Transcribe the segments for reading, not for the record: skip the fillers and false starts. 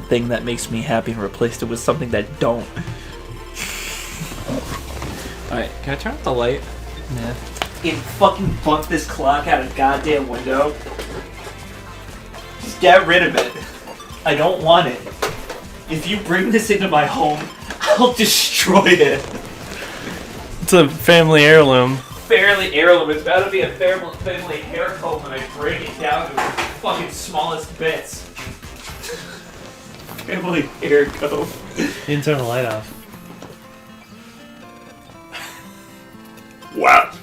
thing that makes me happy and replaced it with something that don't. Alright, can I turn off the light? Yeah. And fucking bump this clock out a goddamn window. Just get rid of it. I don't want it. If you bring this into my home, I'll destroy it. It's a family heirloom. Fairly heirloom. It's about to be a family hair comb when I break it down to its fucking smallest bits. Family hair comb. You didn't turn the light off. Wow.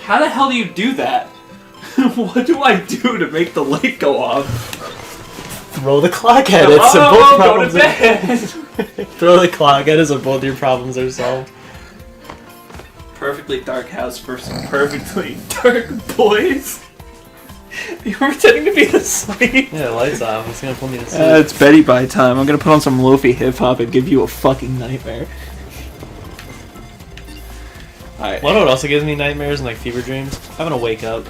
How the hell do you do that? What do I do to make the light go off? Throw the clock at it. So both problems go to bed. Throw the clock at it so both your problems are solved. Perfectly dark house for some perfectly dark boys. You were pretending to be asleep. Yeah, the light's off. It's gonna put me to sleep. It's Betty Bye time. I'm gonna put on some lofi hip hop and give you a fucking nightmare. Alright. What also gives me nightmares and like fever dreams? Having to wake up.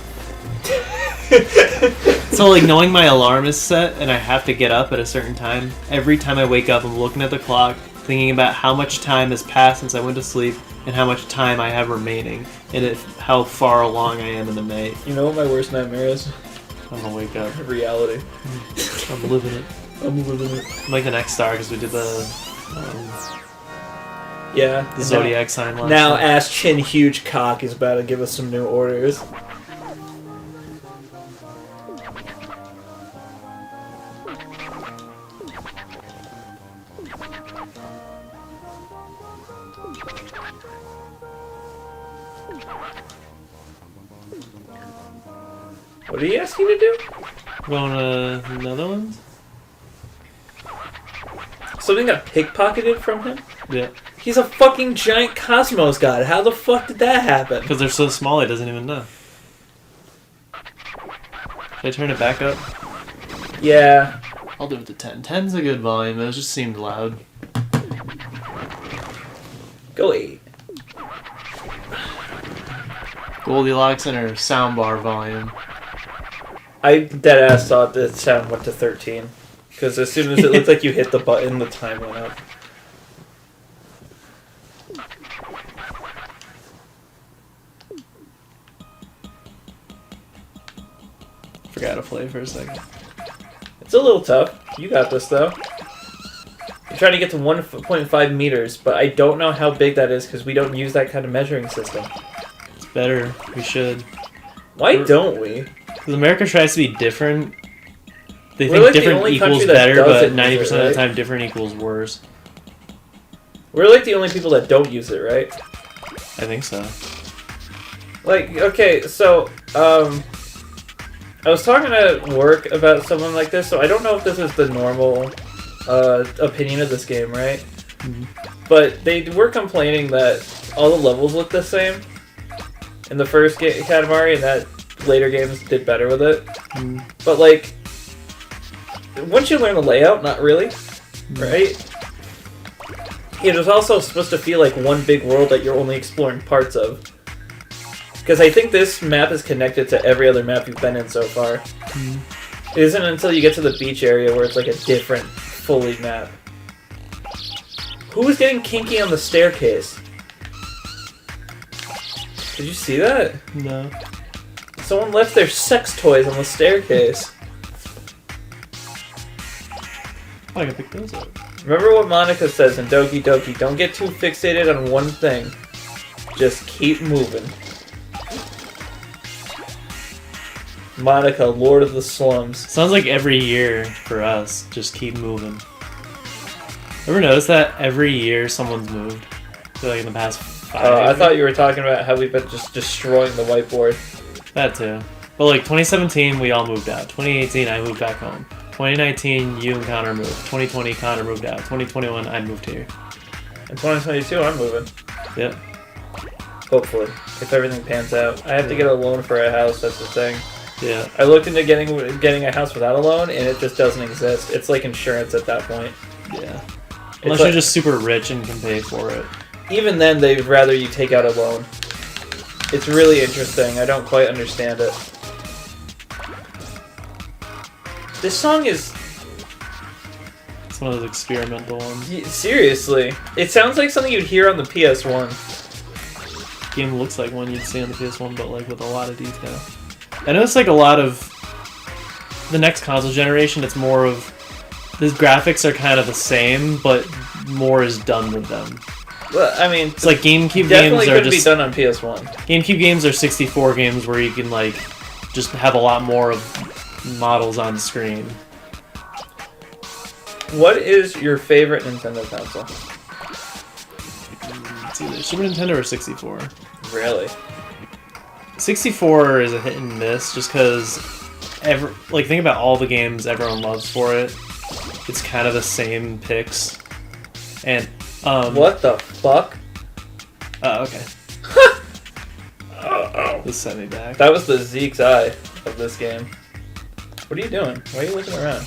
So like knowing my alarm is set and I have to get up at a certain time. Every time I wake up, I'm looking at the clock, thinking about how much time has passed since I went to sleep and how much time I have remaining, and how far along I am in the night. You know what my worst nightmare is? I'm gonna wake up. Reality. I'm living it. I'm living it. I'm like the next star because we did the the zodiac sign last Now time. Ass Chin Huge Cock is about to give us some new orders. What did he ask you to do? Going to the Netherlands? Something got pickpocketed from him? Yeah. He's a fucking giant cosmos god. How the fuck did that happen? Because they're so small, he doesn't even know. Should I turn it back up? Yeah. I'll do it to 10. 10's a good volume. It just seemed loud. Go 8. Goldilocks and her soundbar volume. I deadass thought the sound went to 13. Because as soon as it looked like you hit the button, the time went up. Forgot to play for a second. It's a little tough. You got this, though. I'm trying to get to 1.5 meters, but I don't know how big that is because we don't use that kind of measuring system. It's better. We should. Why don't we? Because America tries to be different. They We're think like the different only equals country that better, but doesn't 90% use it, of the right? time different equals worse. We're like the only people that don't use it, right? I think so. Like, okay, so, I was talking at work about someone like this, so I don't know if this is the normal opinion of this game, right? Mm-hmm. But they were complaining that all the levels look the same in the first Katamari, and that later games did better with it. Mm-hmm. But, like, once you learn the layout, not really, right? It was also supposed to feel like one big world that you're only exploring parts of. Because I think this map is connected to every other map you've been in so far. Mm-hmm. It isn't until you get to the beach area where it's like a different, fully map. Who was getting kinky on the staircase? Did you see that? No. Someone left their sex toys on the staircase. Oh, I can pick those up. Remember what Monica says in Doki Doki, don't get too fixated on one thing. Just keep moving. Monica, Lord of the Slums. Sounds like every year for us. Just keep moving. Ever notice that every year someone's moved? I feel like in the past 5 years. I thought you were talking about how we've been just destroying the whiteboard. That too. But like 2017, we all moved out. 2018, I moved back home. 2019, you and Connor moved. 2020, Connor moved out. 2021, I moved here. In 2022, I'm moving. Yep. Hopefully, if everything pans out. I have to get a loan for a house, that's the thing. Yeah. I looked into getting a house without a loan, and it just doesn't exist. It's like insurance at that point. Yeah. It's Unless like, you're just super rich and can pay for it. even then, they'd rather you take out a loan. It's really interesting. I don't quite understand it. This song is... one of those experimental ones. Seriously, it sounds like something you'd hear on the PS1. Game looks like one you'd see on the PS1, but like with a lot of detail. I know it's like a lot of the next console generation. It's more of the graphics are kind of the same, but more is done with them. Well, I mean, it's like GameCube definitely games are could be just done on PS1. GameCube games are 64 games where you can like just have a lot more of models on screen. What is your favorite Nintendo console? It's either Super Nintendo or 64. Really? 64 is a hit and miss just because think about all the games everyone loves for it. It's kind of the same picks. And what the fuck? Oh, okay. This sent me back. That was the Zeke's eye of this game. What are you doing? Why are you looking around?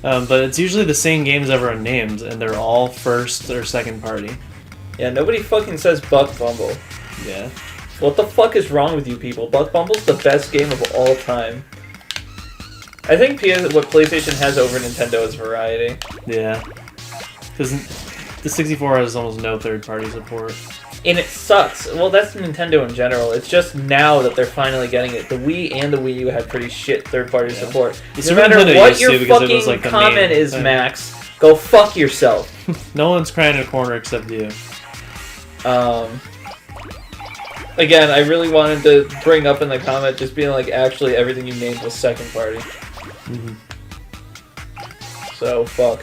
But it's usually the same games everyone names, and they're all first or second party. Yeah, nobody fucking says Buck Bumble. Yeah. What the fuck is wrong with you people? Buck Bumble's the best game of all time. I think what PlayStation has over Nintendo is variety. Yeah. Because the 64 has almost no third-party support. And it sucks. Well, that's Nintendo in general. It's just now that they're finally getting it. The Wii and the Wii U had pretty shit third-party support. No matter what your fucking like comment is, Max, go fuck yourself. No one's crying in a corner except you. Again, I really wanted to bring up in the comment just being like, actually, everything you named was second party. Mm-hmm. So, fuck.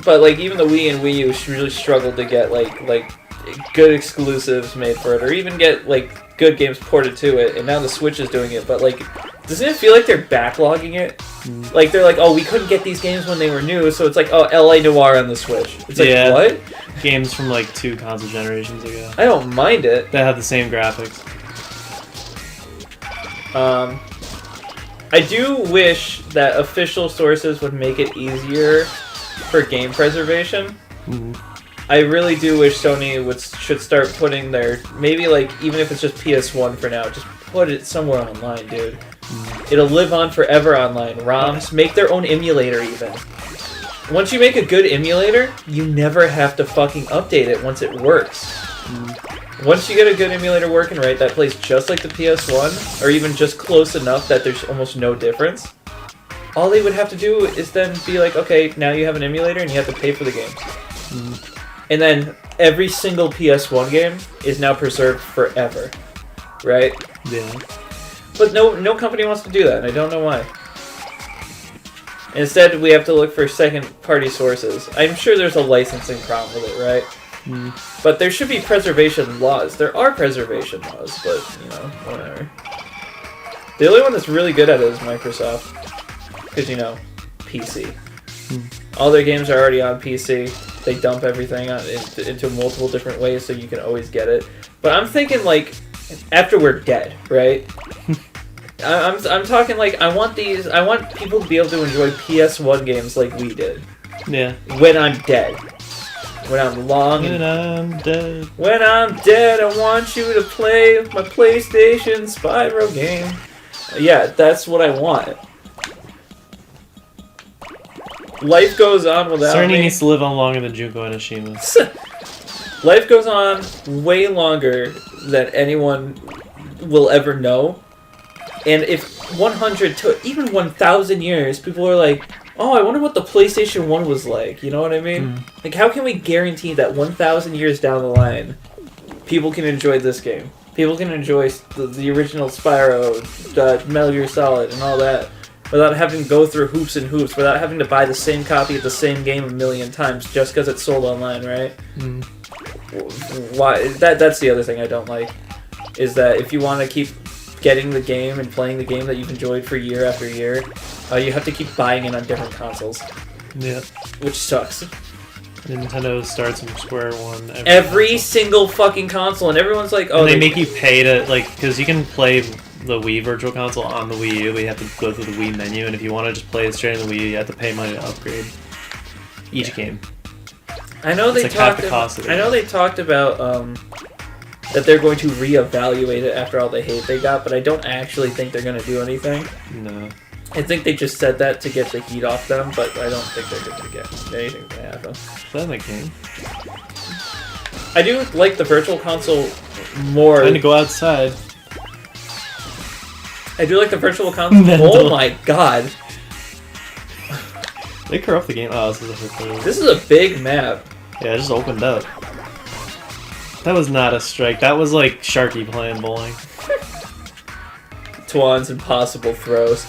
But like even the Wii and Wii U really struggled to get like good exclusives made for it, or even get like good games ported to it. And now the Switch is doing it. But like, doesn't it feel like they're backlogging it? Mm. Like they're like, oh, we couldn't get these games when they were new, so it's like, oh, LA Noire on the Switch. It's like, what? Games from like 2 console generations ago. I don't mind it. That have the same graphics. I do wish that official sources would make it easier for game preservation. Mm-hmm. I really do wish Sony should start putting their, maybe like, even if it's just PS1 for now, just put it somewhere online, dude. Mm-hmm. It'll live on forever online. ROMs, make their own emulator even. Once you make a good emulator, you never have to fucking update it once it works. Mm-hmm. Once you get a good emulator working right, that plays just like the PS1, or even just close enough that there's almost no difference. All they would have to do is then be like, okay, now you have an emulator and you have to pay for the games. Mm. And then every single PS1 game is now preserved forever. Right? Yeah. But no company wants to do that, and I don't know why. Instead, we have to look for second-party sources. I'm sure there's a licensing problem with it, right? Mm. But there should be preservation laws. There are preservation laws, but, you know, whatever. The only one that's really good at it is Microsoft. Because, you know, PC. All their games are already on PC. They dump everything into multiple different ways so you can always get it. But I'm thinking, like, after we're dead, right? I'm talking, like, I want people to be able to enjoy PS1 games like we did. Yeah. When I'm dead. When I'm long When I'm dead. When I'm dead, I want you to play my PlayStation Spyro game. Yeah, that's what I want. Life goes on without Cerny me. needs to live on longer than Junko Enoshima. Life goes on way longer than anyone will ever know. And if 100 to even 1,000 years, people are like, oh, I wonder what the PlayStation 1 was like. You know what I mean? Like, how can we guarantee that 1,000 years down the line, people can enjoy this game? People can enjoy the original Spyro, Metal Gear Solid, and all that. Without having to go through hoops and hoops, without having to buy the same copy of the same game a million times just because it's sold online, right? Why? That's the other thing I don't like, is that if you want to keep getting the game and playing the game that you've enjoyed for year after year, you have to keep buying it on different consoles. Yeah. Which sucks. Nintendo starts from square one. Every single fucking console, and everyone's like, oh, and they make you pay to, like, because you can play the Wii Virtual Console on the Wii U, but you have to go through the Wii menu, and if you want to just play it straight on the Wii U, you have to pay money to upgrade each game. I know they talked about that they're going to reevaluate it after all the hate they got, but I don't actually think they're going to do anything. No. I think they just said that to get the heat off them, but I don't think they're going to get anything going to happen. Is that in the game? I do like the Virtual Console more. Trying to go outside. I do like the Virtual Console. Mental. Oh my god. They corrupt the game. Oh, this is a hard. This is a big map. Yeah, it just opened up. That was not a strike. That was like Sharky playing bowling. Twan's impossible throws.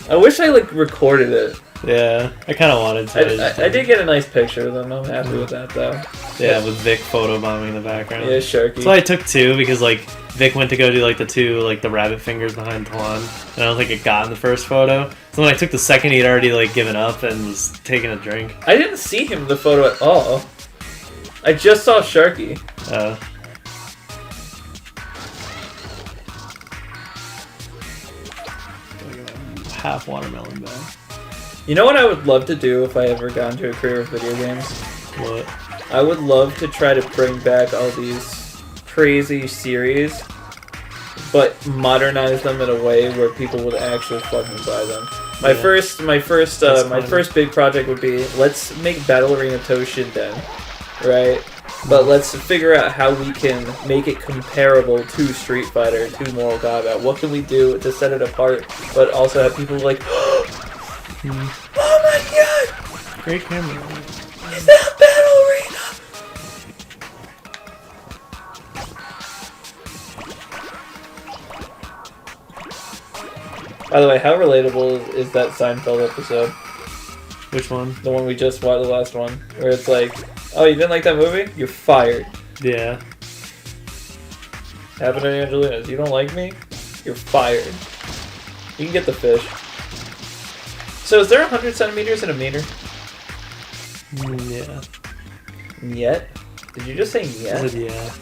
I wish I like recorded it. Yeah, I kind of wanted to. I did get a nice picture of them. I'm happy with that though. Yeah, with Vic photobombing in the background. Yeah, Sharky. So I took two because like Vic went to go do like the two like the rabbit fingers behind Twan, and I don't think it got in the first photo. So when I took the second, he'd already like given up and was taking a drink. I didn't see him in the photo at all. I just saw Sharky. Half watermelon bag. You know what I would love to do if I ever got into a career of video games? What? I would love to try to bring back all these crazy series, but modernize them in a way where people would actually fucking buy them. My first big project would be, let's make Battle Arena Toshinden, right? But let's figure out how we can make it comparable to Street Fighter, to Mortal Kombat. What can we do to set it apart, but also have people like, oh my god! Great camera. Is that Battle Arena? By the way, how relatable is that Seinfeld episode? Which one? The one we just watched, the last one, where it's like, oh, you didn't like that movie? You're fired. Yeah. Happened to Angelina's. You don't like me? You're fired. You can get the fish. So is there 100 centimeters in a meter? Yeah. Yet? Did you just say I yet? said yeah.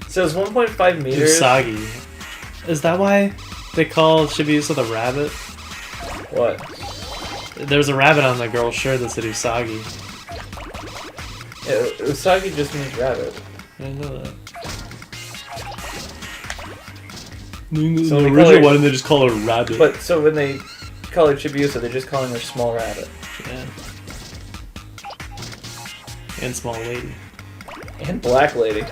So it's 1.5 meters. Usagi. Is that why they call Shibuya the rabbit? What? There's a rabbit on the girl's shirt that said Usagi. Yeah, Usagi just means rabbit. I didn't know that. So the they call original her- one, they just call her rabbit. But so when they call her Chibiusa, they're just calling her small rabbit. Yeah. And small lady. And black lady.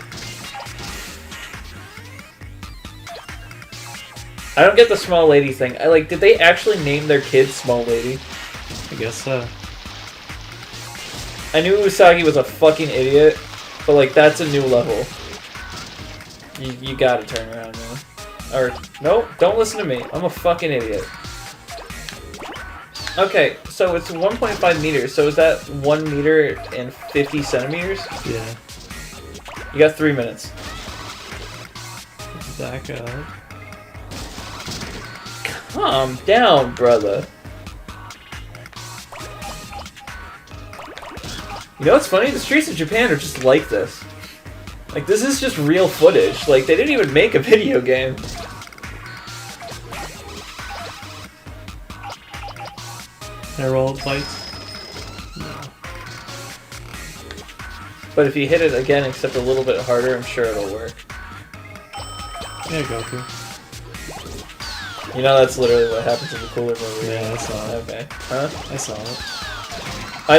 I don't get the small lady thing. Did they actually name their kid Small Lady? I guess so. I knew Usagi was a fucking idiot, but like that's a new level. You gotta turn around, man. Or no, don't listen to me. I'm a fucking idiot. Okay, so it's 1.5 meters. So is that 1 meter and 50 centimeters? Yeah. You got 3 minutes. Let's back up. Calm down, brother. You know what's funny? The streets of Japan are just like this. Like, this is just real footage. Like, they didn't even make a video game. Reroll fights? No. But if you hit it again, except a little bit harder, I'm sure it'll work. Yeah, Goku. You know that's literally what happens in the Cooler movie. Yeah, I saw it. Okay. Huh? I saw it. I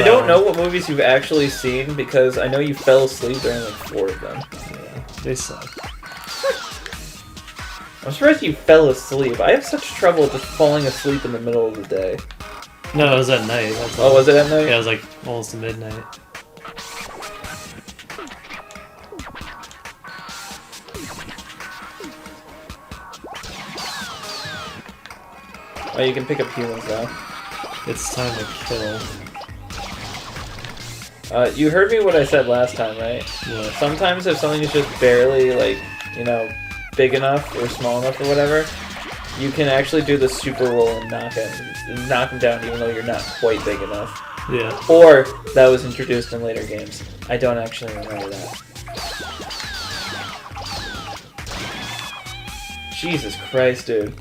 don't know what movies you've actually seen because I know you fell asleep during like 4 of them. Yeah, they suck. I'm surprised you fell asleep. I have such trouble just falling asleep in the middle of the day. No, it was at night. That's Oh, all. was it at night? Yeah, it was like almost to midnight. Oh, you can pick up humans now. It's time to kill. You heard me what I said last time, right? What? Sometimes if something is just barely, like, you know, big enough or small enough or whatever, you can actually do the super roll and knock him down even though you're not quite big enough. Yeah. Or that was introduced in later games. I don't actually remember that. Jesus Christ, dude.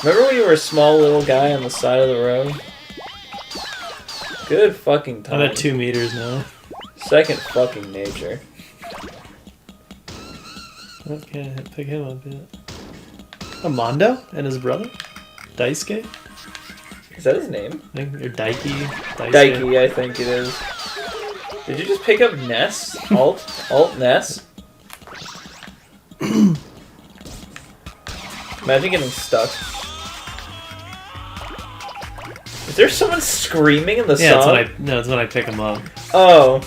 Remember when you were a small little guy on the side of the road? Good fucking time. I'm at 2 meters now. Second fucking nature. Okay, pick him up yet. Mondo and his brother? Daisuke? Is that his name? I think, or Daiki? Daiki, I think it is. Did you just pick up Ness? Alt Ness? Imagine getting stuck. Is there someone screaming in the song? That's when I pick him up. Oh.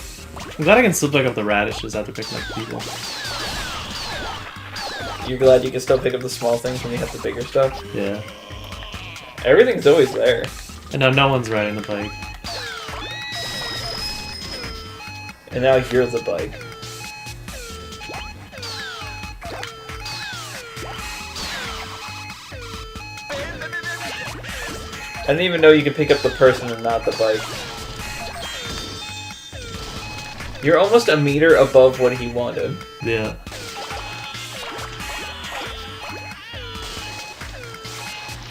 I'm glad I can still pick up the radishes after picking up people. You're glad you can still pick up the small things when you have the bigger stuff? Yeah. Everything's always there. And now no one's riding the bike. And now you're the bike. I didn't even know you could pick up the person and not the bike. You're almost a meter above what he wanted. Yeah.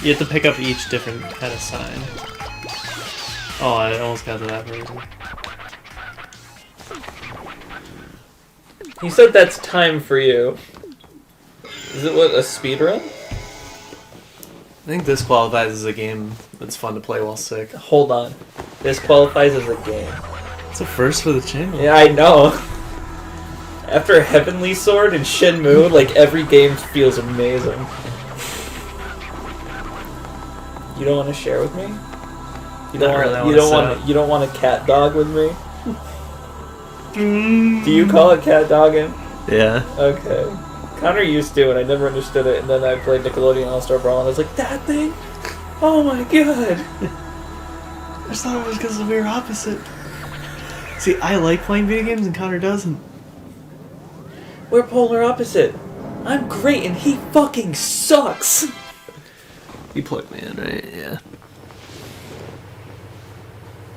You have to pick up each different kind of sign. Oh, I almost got to that version. He said that's time for you. Is it what, a speedrun? I think this qualifies as a game that's fun to play while sick. Hold on. This qualifies as a game. It's a first for the channel. Yeah, I know. After Heavenly Sword and Shenmue, like, every game feels amazing. You don't want to share with me? You don't want a cat dog with me? Do you call it cat dogging? Yeah. Okay. Connor used to, and I never understood it, and then I played Nickelodeon All-Star Brawl, and I was like, that thing? Oh my god! I just thought it was because we were opposite. See, I like playing video games, and Connor doesn't. We're polar opposite. I'm great, and he fucking sucks! You plugged me in, right? Yeah.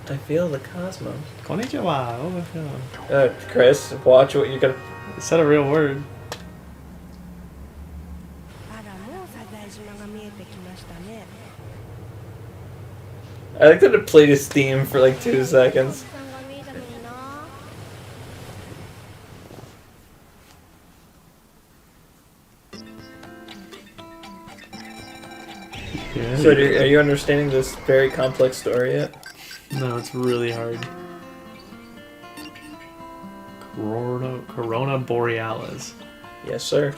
I feel the cosmos. Konnichiwa. Oh my god. Chris, watch what you're gonna... Is that a real word? I like that it played his theme for like 2 seconds. Yeah. So are you understanding this very complex story yet? No, it's really hard. Corona Borealis. Yes, sir.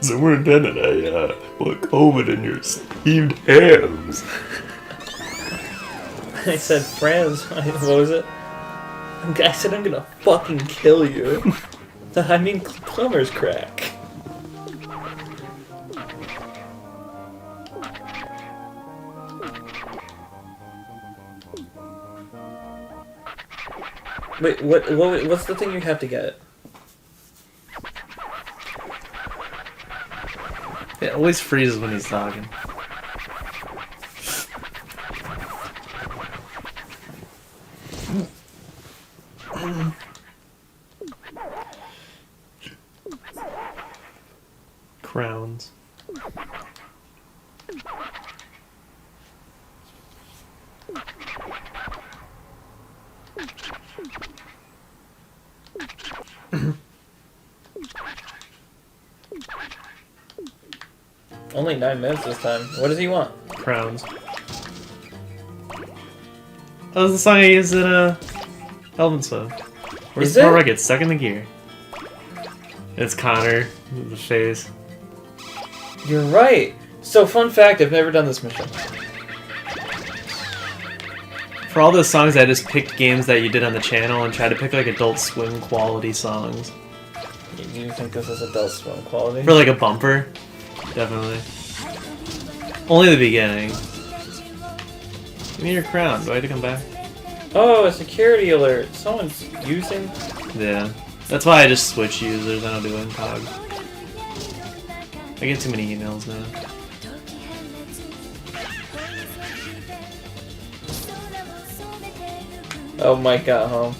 Superintendent, I put COVID in your steamed hams. I said, friends, what was it? I said I'm gonna fucking kill you. I mean plumber's crack. Wait, what's the thing you have to get? It always freezes when he's talking. Crowns. Only 9 minutes this time. What does he want? Crowns. That was the song I used in Elven Song. Where's Is the part it? where I get stuck in the gear? It's Connor with the face. You're right. So, fun fact, I've never done this mission. For all those songs, I just picked games that you did on the channel and tried to pick like Adult Swim quality songs. You think this is Adult Swim quality? For like a bumper. Definitely. Only the beginning. Give me your crown. Do I have to come back? Oh, a security alert. Someone's using... Yeah. That's why I just switch users. I don't do incog. I get too many emails now. Oh, Mike got home.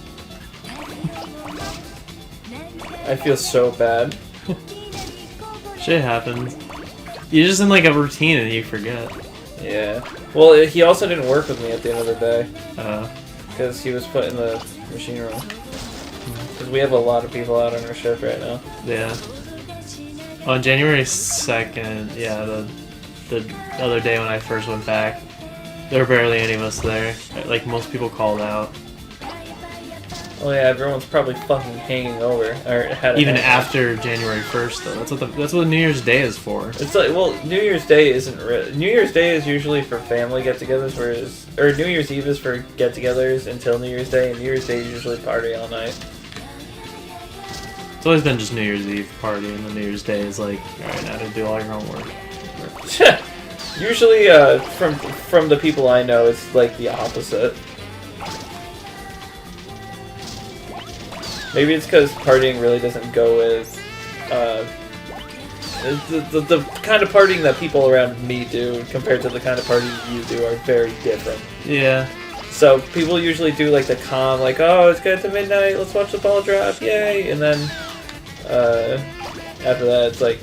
I feel so bad. Shit happens. You're just in like a routine and you forget. Yeah. Well, he also didn't work with me at the end of the day. Uh, Because he was put in the machine room. Because we have a lot of people out on our ship right now. Yeah. On January 2nd, yeah, the other day when I first went back, there were barely any of us there. Like, most people called out. Oh yeah, everyone's probably fucking hanging over. Or had Even after January 1st, though. That's what New Year's Day is for. It's like, well, New Year's Day isn't New Year's Day is usually for family get-togethers, or New Year's Eve is for get-togethers until New Year's Day, and New Year's Day is usually party all night. It's always been just New Year's Eve party, and then New Year's Day is like, alright, now to do all your homework. Usually, from the people I know, it's like the opposite. Maybe it's because partying really doesn't go with the kind of partying that people around me do compared to the kind of partying you do are very different. Yeah. So people usually do like the calm, like, oh, it's good to midnight, let's watch the ball drop, yay! And then after that, it's like,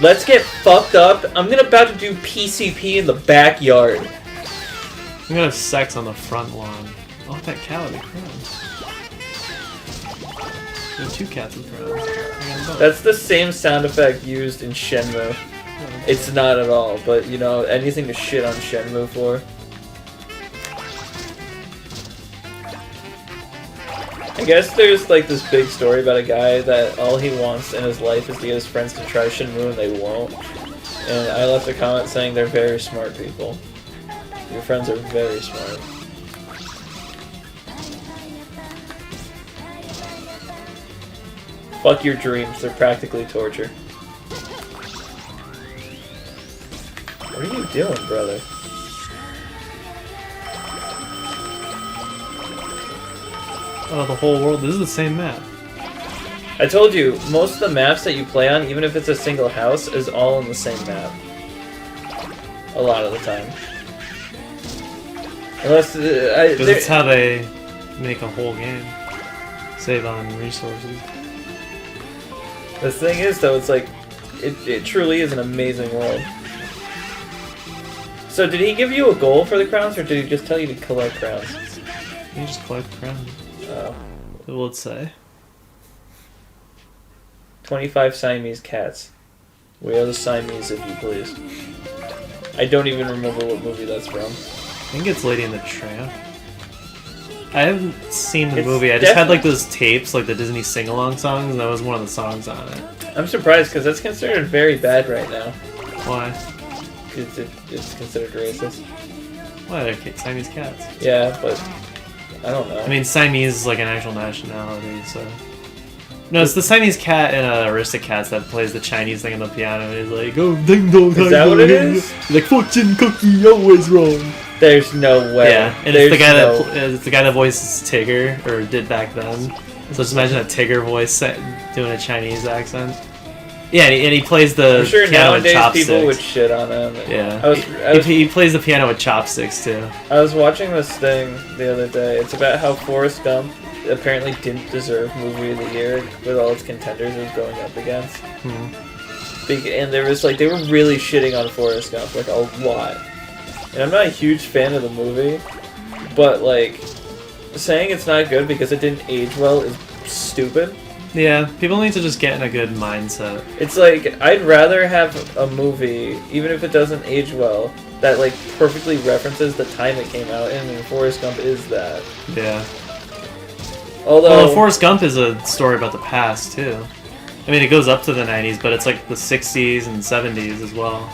let's get fucked up. I'm about to do PCP in the backyard. I'm gonna have sex on the front lawn. I want that cat with the crown. There are 2 cats with crowns. That's the same sound effect used in Shenmue. It's not at all, but you know, anything to shit on Shenmue for. I guess there's like this big story about a guy that all he wants in his life is to get his friends to try Shenmue and they won't. And I left a comment saying they're very smart people. Your friends are very smart. Fuck your dreams, they're practically torture. What are you doing, brother? Oh, the whole world. This is the same map. I told you, most of the maps that you play on, even if it's a single house, is all in the same map. A lot of the time. Unless... Because that's how they make a whole game. Save on resources. The thing is, though, it's like, it truly is an amazing world. So did he give you a goal for the crowns, or did he just tell you to collect crowns? You just collect crowns. Oh. What will it say? 25 Siamese cats. We are the Siamese, if you please. I don't even remember what movie that's from. I think it's Lady and the Tramp. I haven't seen the movie. I just had like those tapes, like the Disney sing-along songs, and that was one of the songs on it. I'm surprised, because that's considered very bad right now. Why? Because it's considered racist. Why? They're Siamese cats. Yeah, but I don't know. I mean, Siamese is like an actual nationality, so... No, it's the Siamese cat in Aristocats that plays the Chinese thing on the piano, and he's like, oh, ding dong, is that what it is? Like, fortune cookie, always wrong. There's no way. Yeah, and it's the guy that voices Tigger, or did back then. So just imagine a Tigger voice doing a Chinese accent. Yeah, and he plays the I'm sure piano with nowadays chopsticks. people would shit on him. Yeah, he plays the piano with chopsticks too. I was watching this thing the other day. It's about how Forrest Gump apparently didn't deserve Movie of the Year with all its contenders it was going up against. And there was like, they were really shitting on Forrest Gump, like a lot. And I'm not a huge fan of the movie, but like, saying it's not good because it didn't age well is stupid. Yeah, people need to just get in a good mindset. It's like, I'd rather have a movie, even if it doesn't age well, that like perfectly references the time it came out in, and Forrest Gump is that. Yeah. Although, well, Forrest Gump is a story about the past too. I mean, it goes up to the 90s, but it's like the 60s and 70s as well.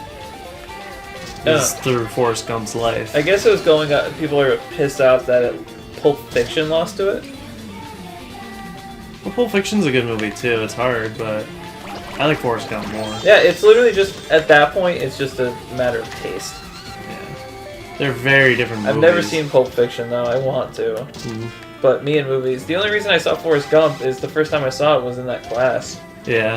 It's through Forrest Gump's life. I guess it was going up, people are pissed off that Pulp Fiction lost to it. Well, Pulp Fiction's a good movie too. It's hard, but I like Forrest Gump more. Yeah, it's literally just, at that point, it's just a matter of taste. Yeah. They're very different movies. I've never seen Pulp Fiction, though. I want to. But me and movies, the only reason I saw Forrest Gump is the first time I saw it was in that class. Yeah.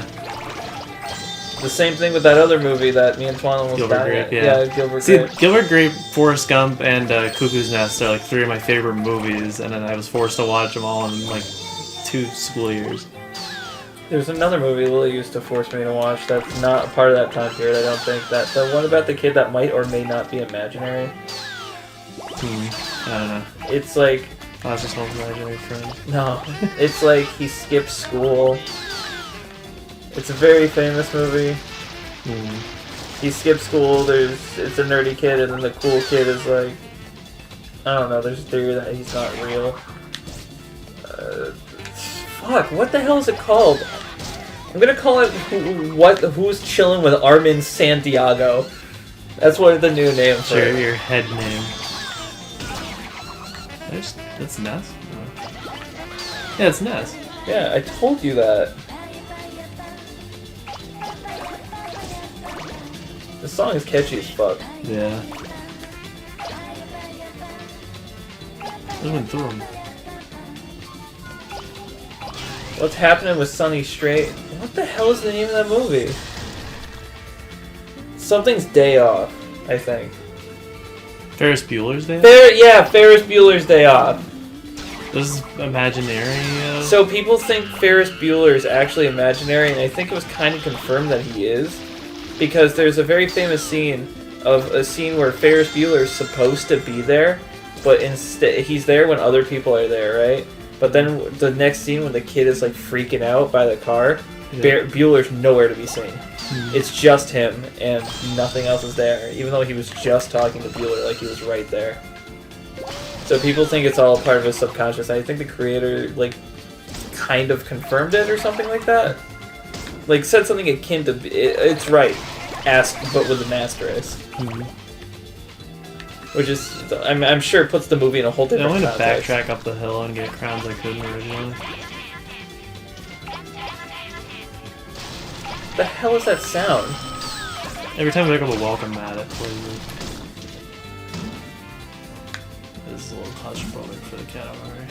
The same thing with that other movie that me and Twan almost died at. Yeah, Gilbert Grape. Gilbert Grape, Forrest Gump, and Cuckoo's Nest are like 3 of my favorite movies, and then I was forced to watch them all in like 2 school years. There's another movie Lily used to force me to watch that's not a part of that time period, I don't think. That the one about the kid that might or may not be imaginary. I don't know. It's like, Oh, it's just an imaginary friend. No, it's like he skips school. It's a very famous movie. He skips school. It's a nerdy kid, and then the cool kid is like, I don't know. There's a theory that he's not real. Fuck. What the hell is it called? I'm gonna call it Who's Chilling with Armin Santiago. That's what the new name for it. Your head name. That's Ness? No. Yeah, it's Ness. Yeah, I told you that. The song is catchy as fuck. Yeah. I went through him. What's Happening with Sonny Strait? What the hell is the name of that movie? Something's Day Off, I think. Ferris Bueller's Day? Ferris Bueller's Day Off. This is imaginary. So people think Ferris Bueller is actually imaginary, and I think it was kind of confirmed that he is, because there's a very famous scene where Ferris Bueller is supposed to be there, but instead he's there when other people are there, right? But then the next scene when the kid is like freaking out by the car, Bueller's nowhere to be seen. It's just him, and nothing else is there, even though he was just talking to Bueller like he was right there. So people think it's all part of his subconscious. I think the creator, like, kind of confirmed it or something like that. Like, said something akin to, it's right, but with an asterisk. Which is, I'm sure it puts the movie in a whole different context. I wanted to backtrack up the hill and get crowns I couldn't originally. The hell is that sound? Every time I pick up a welcome mat, it plays it. This is a little hush moment for the Katamari.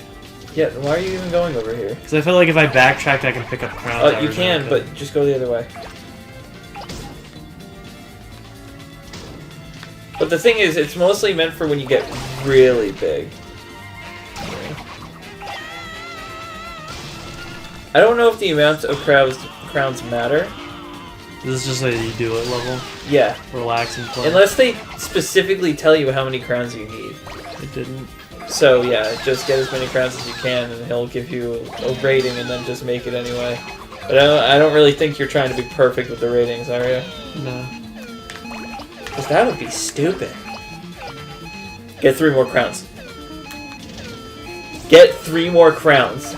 Yeah, why are you even going over here? Because I feel like if I backtracked, I can pick up crowns. You can, but just go the other way. But the thing is, it's mostly meant for when you get really big. I don't know if the amount of crowns matter. This is just a you do it level? Yeah. Relax and play. Unless they specifically tell you how many crowns you need. It didn't. So yeah, just get as many crowns as you can and he'll give you a rating and then just make it anyway. But I don't really think you're trying to be perfect with the ratings, are you? No. Because that would be stupid. Get 3 more crowns. Get 3 more crowns.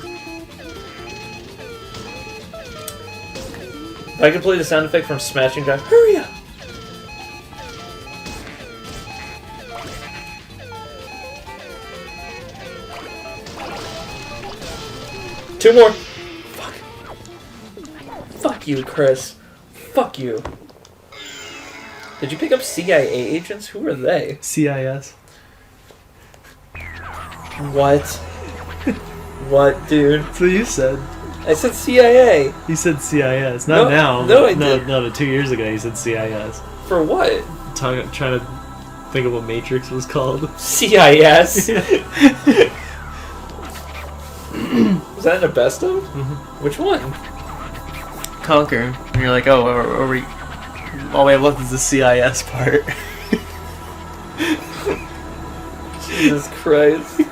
If I could play the sound effect from Smashing Drive, hurry up! Two more! Fuck. Fuck you, Chris. Fuck you. Did you pick up CIA agents? Who are they? CIS. What? What, dude? That's what you said. I said CIA. You said CIS. Not now. No, I didn't. No, but 2 years ago you said CIS. For what? Trying to think of what Matrix was called. CIS? Was that in a best of? Mm-hmm. Which one? Conquer. And you're like, oh, are we... all we have left is the CIS part. Jesus Christ.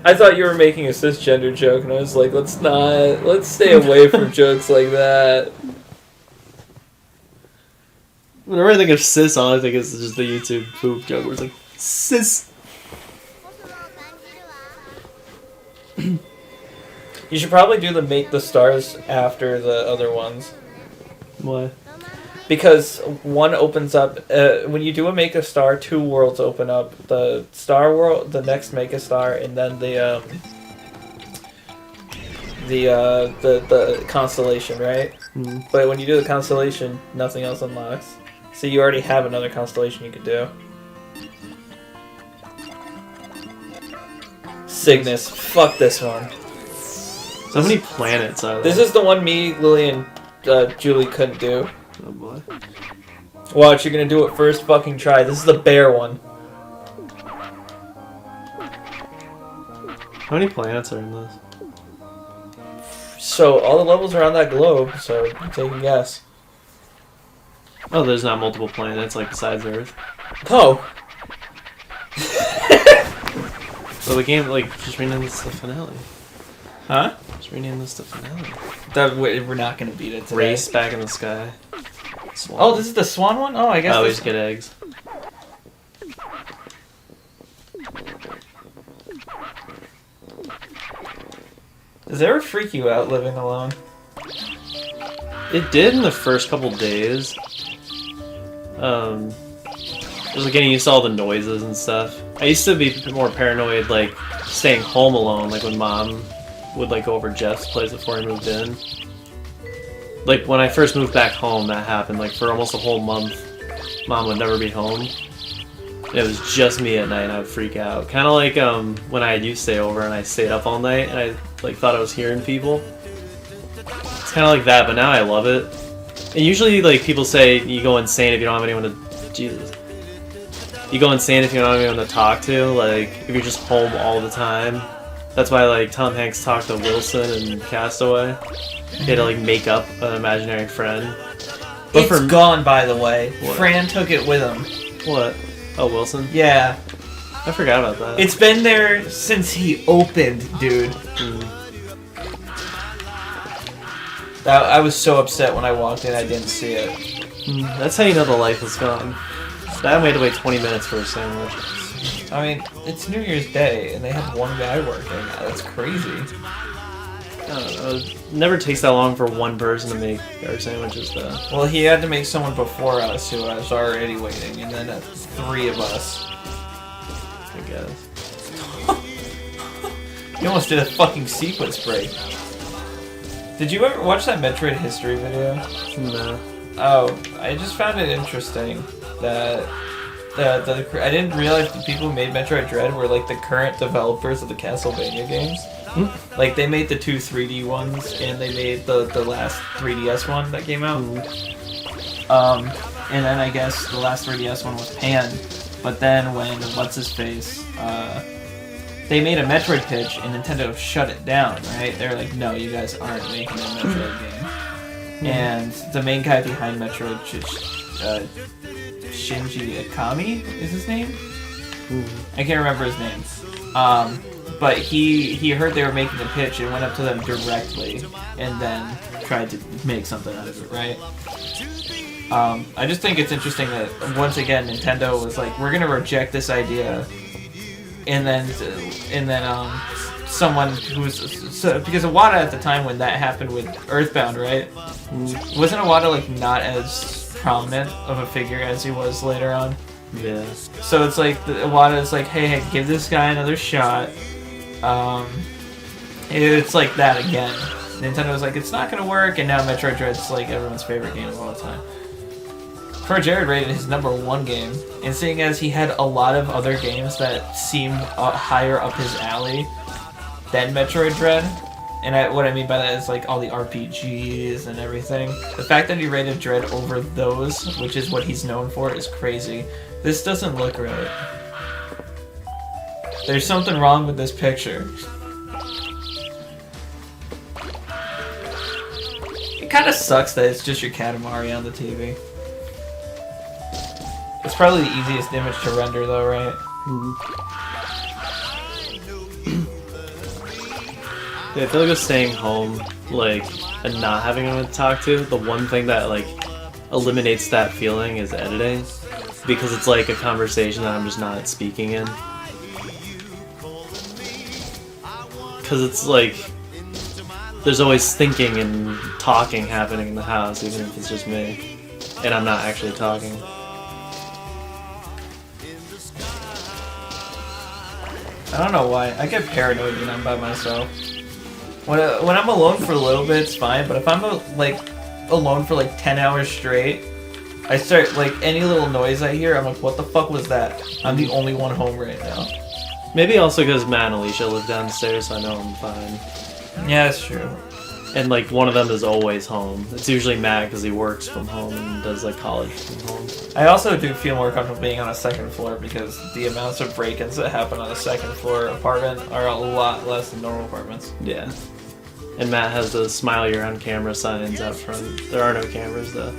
I thought you were making a cisgender joke, and I was like, let's stay away from jokes like that. Whenever I think of cis, all I think is just the YouTube poop joke where it's like, cis. You should probably do the Make the Stars after the other ones. Why? Because one opens up, when you do a Make a Star, 2 worlds open up. The Star World, the next Make a Star, and then the Constellation, right? Mm-hmm. But when you do the Constellation, nothing else unlocks. So you already have another Constellation you could do. Cygnus. Fuck this one. So many planets are there? This is the one me, Lily, and Julie couldn't do. Oh boy. Watch, you're gonna do it first fucking try. This is the bear one. How many planets are in this? So, all the levels are on that globe, so take a guess. Oh, there's not multiple planets, like, besides Earth? Oh! So the game, like, just rename this the finale. Huh? Just rename this the finale. We're not gonna beat it today. Race back in the sky. Swan. Oh, this is the swan one? Oh, I guess I this... always get eggs. Does it ever freak you out living alone? It did in the first couple days. Just like getting used to all the noises and stuff. I used to be more paranoid, like, staying home alone, like when Mom would, like, go over Jeff's place before I moved in. Like, when I first moved back home, that happened. Like, for almost a whole month, Mom would never be home. It was just me at night, and I would freak out. Kind of like when I used to stay over and I stayed up all night, and I like thought I was hearing people. It's kind of like that, but now I love it. And usually, like, people say you go insane if you don't have anyone to... Jesus. You go insane if you don't have anyone to talk to, like, if you're just home all the time. That's why, like, Tom Hanks talked to Wilson in Castaway. He had to, like, make up an imaginary friend. But It's gone, by the way. What? Fran took it with him. What? Oh, Wilson? Yeah. I forgot about that. It's been there since he opened, dude. I was so upset when I walked in I didn't see it. That's how you know the life is gone. That made to wait 20 minutes for a sandwich. I mean, it's New Year's Day, and they have one guy working. That's crazy. I don't know. It never takes that long for one person to make our sandwiches, though. Well, he had to make someone before us who was already waiting, and then 3 of us. I guess. You almost did a fucking sequence break. Did you ever watch that Metroid history video? No. Oh, I just found it interesting that I didn't realize the people who made Metroid Dread were like the current developers of the Castlevania games. Like they made the 2 3D ones and they made the last 3DS one that came out. And then I guess the last 3DS one was panned. But then when what's his face they made a Metroid pitch and Nintendo shut it down, right? They were like, no, you guys aren't making a Metroid game. And the main guy behind Metroid, Shinji Ikami is his name? I can't remember his name. But he heard they were making a pitch and went up to them directly and then tried to make something out of it, right? I just think it's interesting that once again Nintendo was like, we're gonna reject this idea, and then someone who was because Iwata at the time when that happened with Earthbound, right? Wasn't Iwata like not as prominent of a figure as he was later on? Yeah. So it's like Iwata is like, hey, give this guy another shot. It's like that again. Nintendo was like, it's not gonna work, and now Metroid Dread's like everyone's favorite game of all time. Poor Jared rated his #1 game, and seeing as he had a lot of other games that seemed higher up his alley than Metroid Dread, and what I mean by that is like all the RPGs and everything. The fact that he rated Dread over those, which is what he's known for, is crazy. This doesn't look right. There's something wrong with this picture. It kind of sucks that it's just your Katamari on the TV. It's probably the easiest image to render though, right? Yeah, I feel like with staying home, like, and not having anyone to talk to, the one thing that, like, eliminates that feeling is editing. Because it's like a conversation that I'm just not speaking in. Because it's like, there's always thinking and talking happening in the house, even if it's just me. And I'm not actually talking. I don't know why. I get paranoid when I'm by myself. When I'm alone for a little bit, it's fine. But if I'm alone for like 10 hours straight, I start like any little noise I hear, I'm like, what the fuck was that? I'm the only one home right now. Maybe also because Matt and Alicia live downstairs, so I know I'm fine. Yeah, that's true. And like one of them is always home. It's usually Matt because he works from home and does like college from home. I also do feel more comfortable being on a second floor because the amounts of break-ins that happen on a second floor apartment are a lot less than normal apartments. Yeah. And Matt has the smile you're on camera signs out front. There are no cameras though.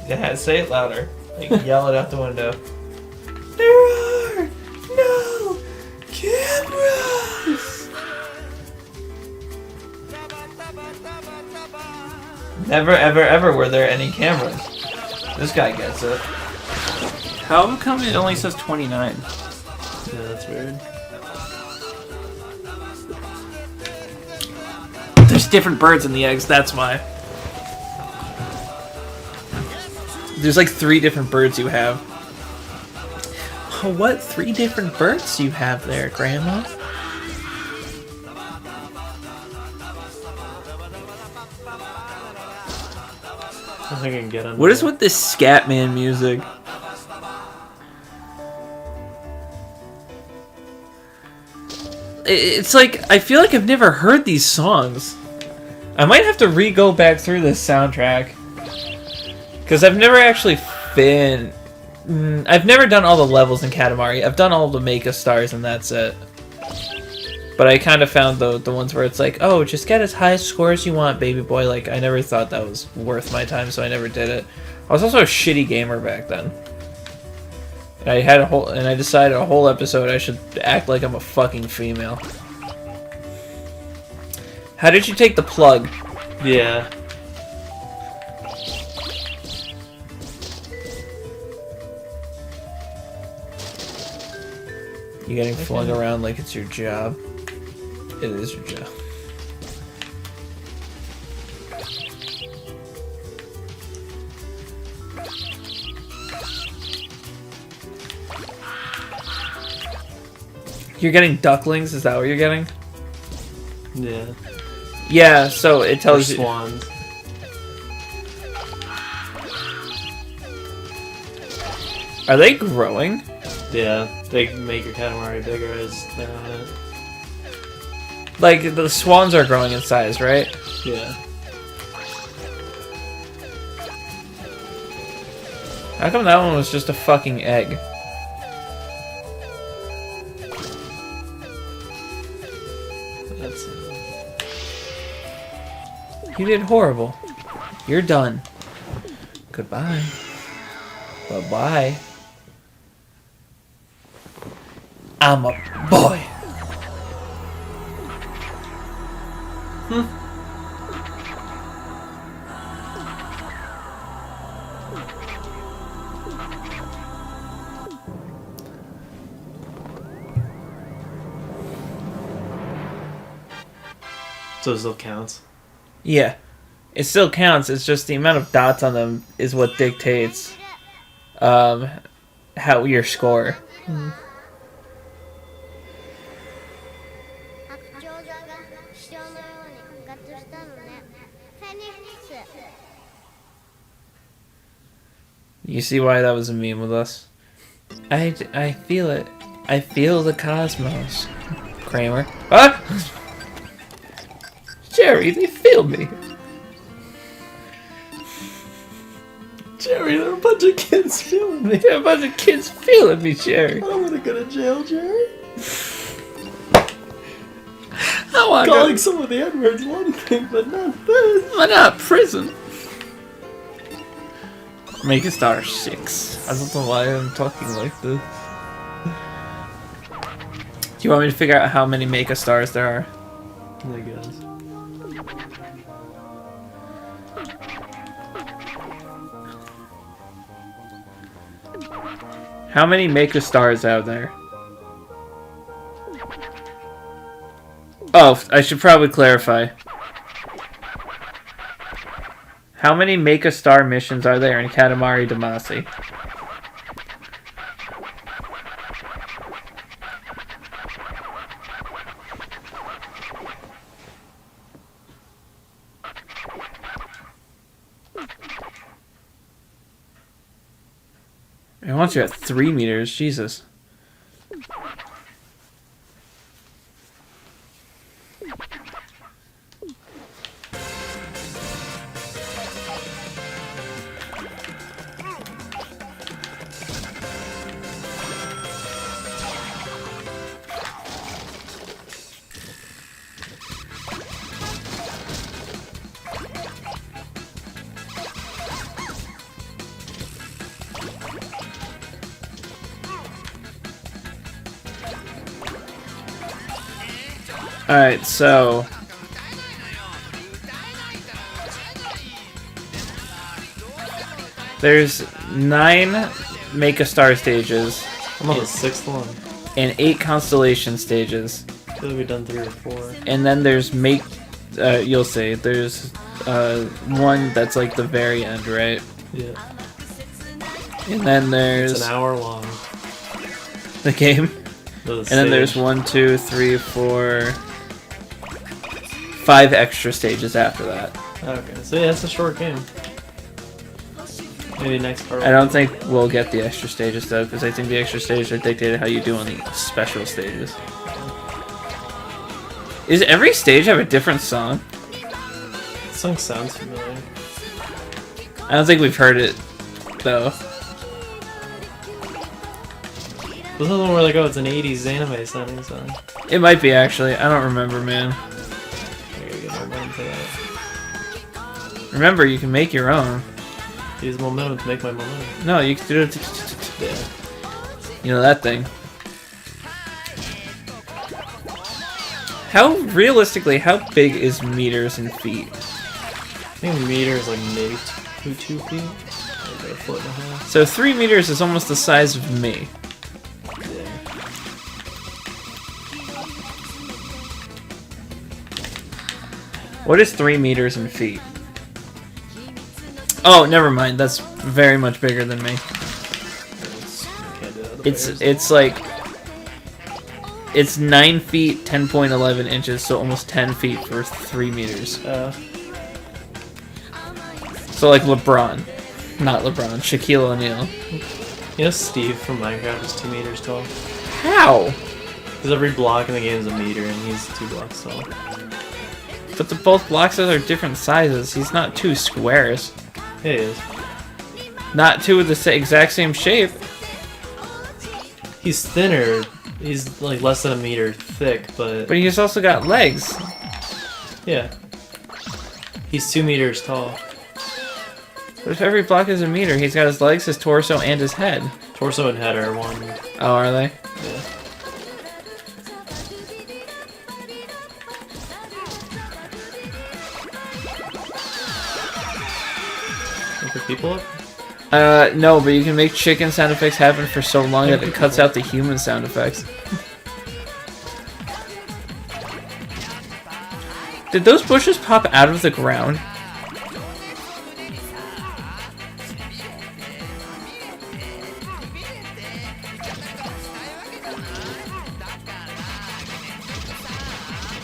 Yeah, say it louder. Like, yell it out the window. There are no Never, ever, ever were there any cameras. This guy gets it. How come it only says 29? Yeah, that's weird. There's different birds in the eggs, that's why. There's like 3 different birds you have. Oh, what? 3 different birds do you have there, Grandma? I think I can get under What is there. with this Scatman music? It's like, I feel like I've never heard these songs. I might have to re-go back through this soundtrack. Because I've never actually been... I've never done all the levels in Katamari. I've done all the Mecha Stars and that's it. But I kind of found the ones where it's like, oh, just get as high a score as you want, baby boy. Like, I never thought that was worth my time, so I never did it. I was also a shitty gamer back then. And I decided a whole episode I should act like I'm a fucking female. How did you take the plug? Yeah. You getting flung around like it's your job? It is your job. You're getting ducklings? Is that what you're getting? Yeah. Yeah, so it tells you... Swans. Are they growing? Yeah, they make your Katamari bigger as they're on it. Like, the swans are growing in size, right? Yeah. How come that one was just a fucking egg? That's You did horrible. You're done. Goodbye. Bye-bye. I'm a boy. so it still counts. Yeah. It still counts, it's just the amount of dots on them is what dictates how your score. You see why that was a meme with us? I feel it. I feel the cosmos. Kramer. Ah! Jerry, they feel me. Jerry, there are a bunch of kids feeling me. There are a bunch of kids feeling me, Jerry. I don't want to go to jail, Jerry. I want to Calling go. some of the N-words one thing, but not this. Why not prison? Make a star 6. I don't know why I'm talking like this. Do you want me to figure out how many Mecha Stars there are? I guess. How many Mecha Stars out there? Oh, I should probably clarify. How many Mecha Star missions are there in Katamari Damacy? I want you at 3 meters, Jesus. Alright, so There's 9 Make a Star stages I'm on the 6th one. and 8 Constellation stages. I feel like we've done 3 or 4. And then there's you'll see, there's one that's like the very end, right? Yeah. And then there's It's an hour long. the game. The And then there's 1, 2, 3, 4, 5 extra stages after that. Okay, so yeah, it's a short game. Maybe next part. I don't think we'll get the extra stages though, because I think the extra stages are dictated how you do on the special stages. Is every stage have a different song? The song sounds familiar. I don't think we've heard it though. This is the one where like, oh, it's an 80s anime sounding song. It might be actually. I don't remember, man. I gotta get more momentum for that. Remember, you can make your own. Use momentum to make my momentum. No, you can do it. Yeah. You know that thing. How realistically, how big is meters and feet? I think meter is like maybe 2 feet. Like a foot and a half. So 3 meters is almost the size of me. Yeah. What is 3 meters in feet? Oh, never mind. That's very much bigger than me. It's like it's 9 feet, 10.11 inches, so almost 10 feet for 3 meters. So like LeBron, not LeBron, Shaquille O'Neal. You know Steve from Minecraft is 2 meters tall? How? Because every block in the game is a meter and he's 2 blocks tall. But the both blocks are different sizes. He's not 2 squares. Yeah, he is. Not 2 of the exact same shape. He's thinner. He's like less than a meter thick, but But he's also got legs. yeah. He's 2 meters tall. But if every block is a meter, he's got his legs, his torso, and his head. Torso and head are one. Oh, are they? Yeah. Look for people up? No, but you can make chicken sound effects happen for so long that it cuts out the human sound effects. Did those bushes pop out of the ground?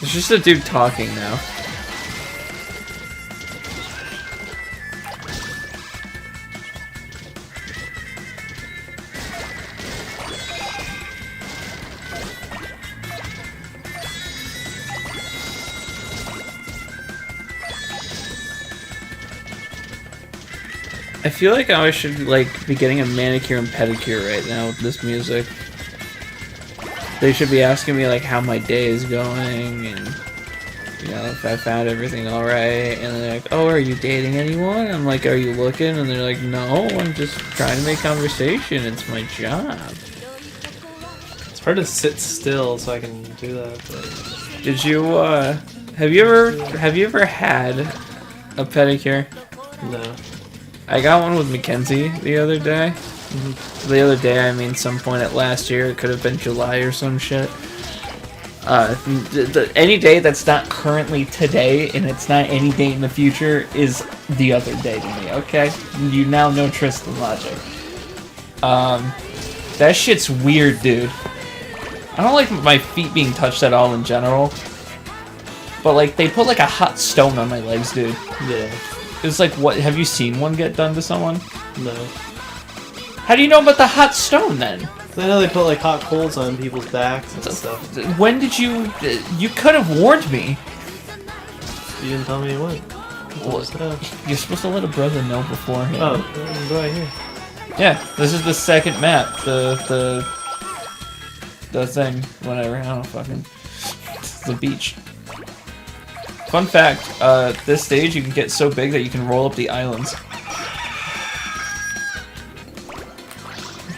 It's just a dude talking now. I feel like I should like be getting a manicure and pedicure right now with this music. They should be asking me like how my day is going and you know if I found everything alright, and they're like, oh, are you dating anyone? I'm like, are you looking? And they're like, no, I'm just trying to make conversation, it's my job. It's hard to sit still so I can do that, but Did you have you ever had a pedicure? no. I got one with Mackenzie the other day. The other day, I mean some point at last year. It could have been July or some shit. Any day that's not currently today, and it's not any day in the future, is the other day to me, okay? You now know Tristan logic. That shit's weird, dude. I don't like my feet being touched at all in general. But, like, they put, like, a hot stone on my legs, dude. Yeah. It's like, what? Have you seen one get done to someone? No. How do you know about the hot stone, then? I know they put like hot coals on people's backs and stuff. When did you... You could have warned me. You didn't tell me you went. Well, you're supposed to let a brother know beforehand. Oh, go right here. Yeah, this is the second map. The thing. Whatever. I don't know, fucking... It's the beach. Fun fact, this stage you can get so big that you can roll up the islands.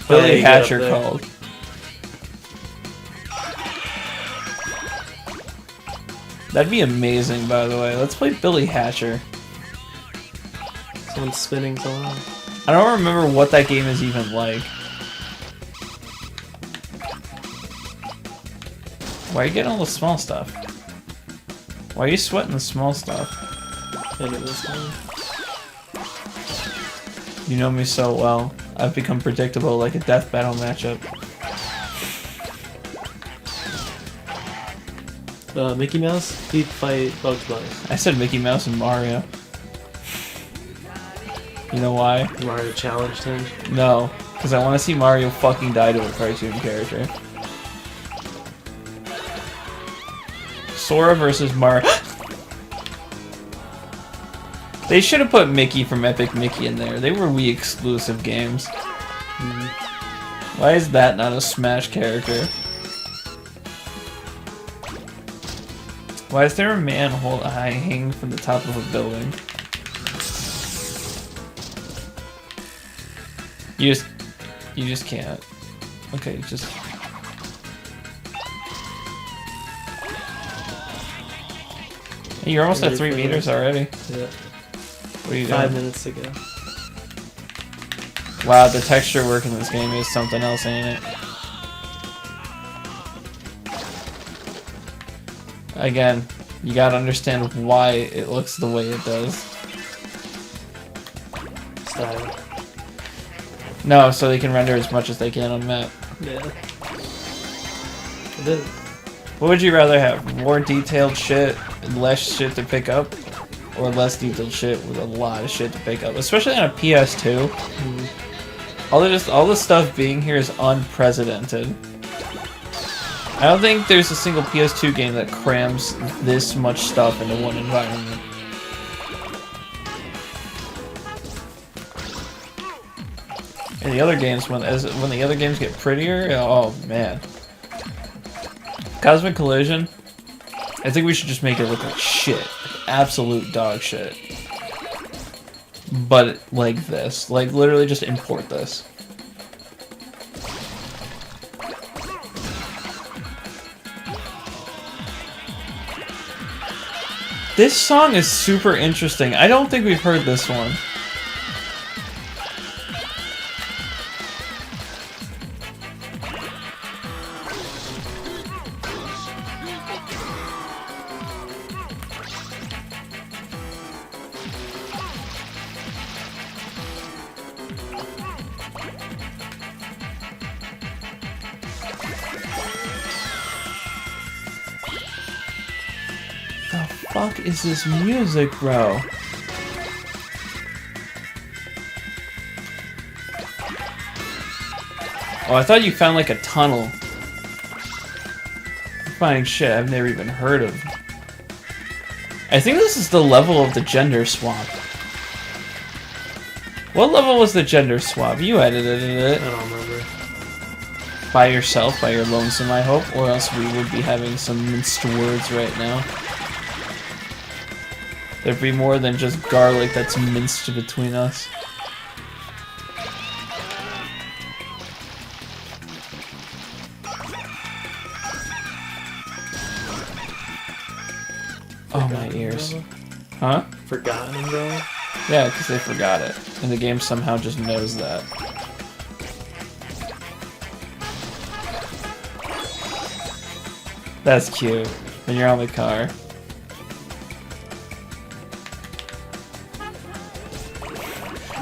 Billy Hatcher called. That'd be amazing, by the way. Let's play Billy Hatcher. Someone's spinning someone else. I don't remember what that game is even like. Why are you getting all the small stuff? Why are you sweating the small stuff? End of this one. You know me so well. I've become predictable like a death battle matchup. Mickey Mouse, he'd fight Bugs Bunny. I said Mickey Mouse and Mario. You know why? Mario challenged him. No, because I want to see Mario fucking die to a cartoon character. Sora versus Mario. They should have put Mickey from Epic Mickey in there. They were Wii exclusive games. Why is that not a Smash character? Why is there a man hanging from the top of a building? You just can't. Okay, just. Hey, you're almost at 3 meters already. Yeah. What are you doing? 5 minutes to go. Wow, the texture work in this game is something else, ain't it? Again, you gotta understand why it looks the way it does. Style. No, so they can render as much as they can on the map. Yeah. It is. What would you rather have? More detailed shit and less shit to pick up? Or less detailed shit with a lot of shit to pick up? Especially on a PS2. All this stuff being here is unprecedented. I don't think there's a single PS2 game that crams this much stuff into one environment. And the other games, when the other games get prettier, oh man. Cosmic Collision, I think we should just make it look like shit. Like absolute dog shit. But like this. Like literally just import this. This song is super interesting. I don't think we've heard this one. The fuck is this music, bro? Oh, I thought you found like a tunnel. I'm finding shit I've never even heard of. I think this is the level of the gender swap. What level was the gender swap? You edited it. I don't remember. By yourself, by your lonesome, I hope, or else we would be having some minced words right now. There'd be more than just garlic that's minced between us. Oh, my ears. Huh? Forgotten Umbrella? Yeah, because they forgot it. And the game somehow just knows that. That's cute. When you're on the car.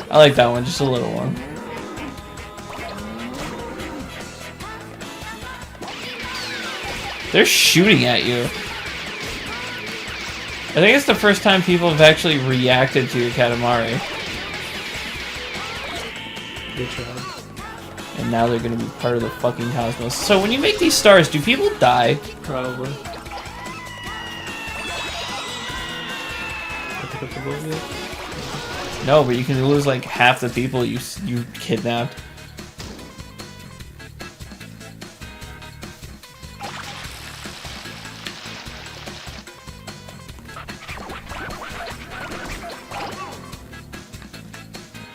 I like that one, just a little one. They're shooting at you. I think it's the first time people have actually reacted to your Katamari. Good job. And now they're gonna be part of the fucking cosmos. So when you make these stars, do people die? Probably. Pick up the boat yet? No, but you can lose like half the people you kidnapped.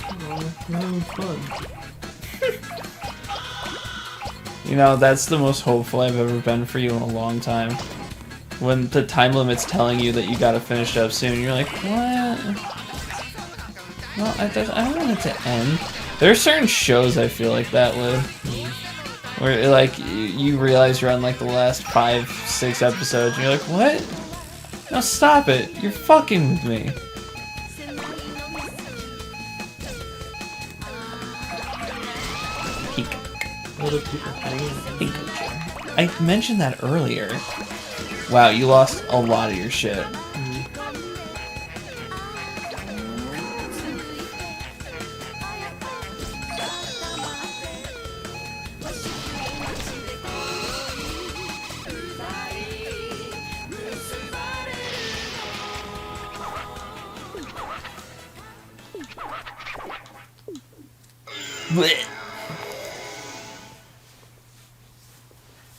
Oh, I'm having fun. You know, that's the most hopeful I've ever been for you in a long time. When the time limit's telling you that you gotta finish up soon, you're like, what? No, I don't want it to end. There are certain shows I feel like that with, where like you realize you're on like the last 5-6 episodes, and you're like, what? No, stop it! You're fucking with me. What are people hanging? I mentioned that earlier. Wow, you lost a lot of your shit. Blech.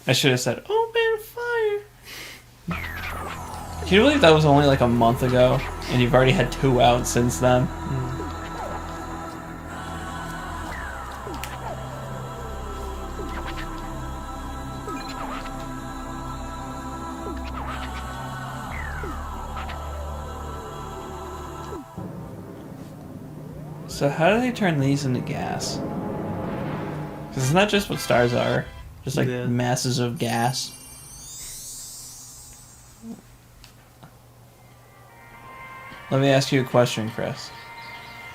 I should have said, open fire. Can you believe that was only like a month ago, and you've already had 2 out since then? So how do they turn these into gas? Because it's not just what stars are, just like masses of gas. Let me ask you a question, Chris.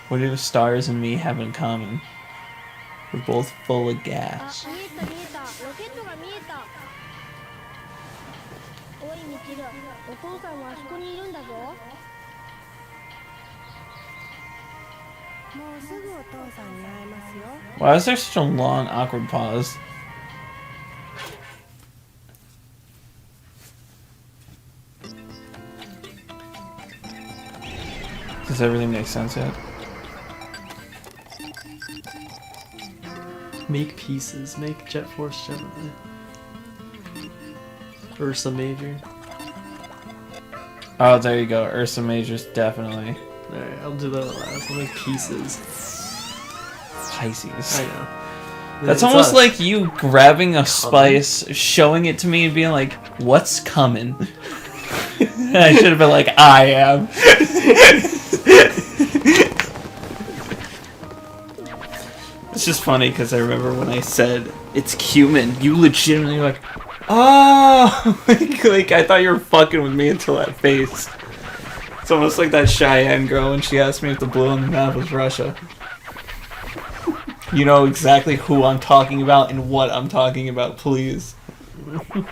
What do stars and me have in common? We're both full of gas. Why is there such a long, awkward pause? Does everything make sense yet? Make pieces. Make Jet Force Gemini. Ursa Major. Oh, there you go. Ursa Major's definitely. Alright, I'll do that last. I'll make pieces. Pisces. I know. That's It's almost us. like you grabbing a spice, showing it to me, and being like, what's coming? I should have been like, I am. It's just funny because I remember when I said it's cumin, you legitimately were like, oh, like I thought you were fucking with me until that face. It's almost like that Cheyenne girl when she asked me if the blue on the map was Russia. You know exactly who I'm talking about and what I'm talking about, please. I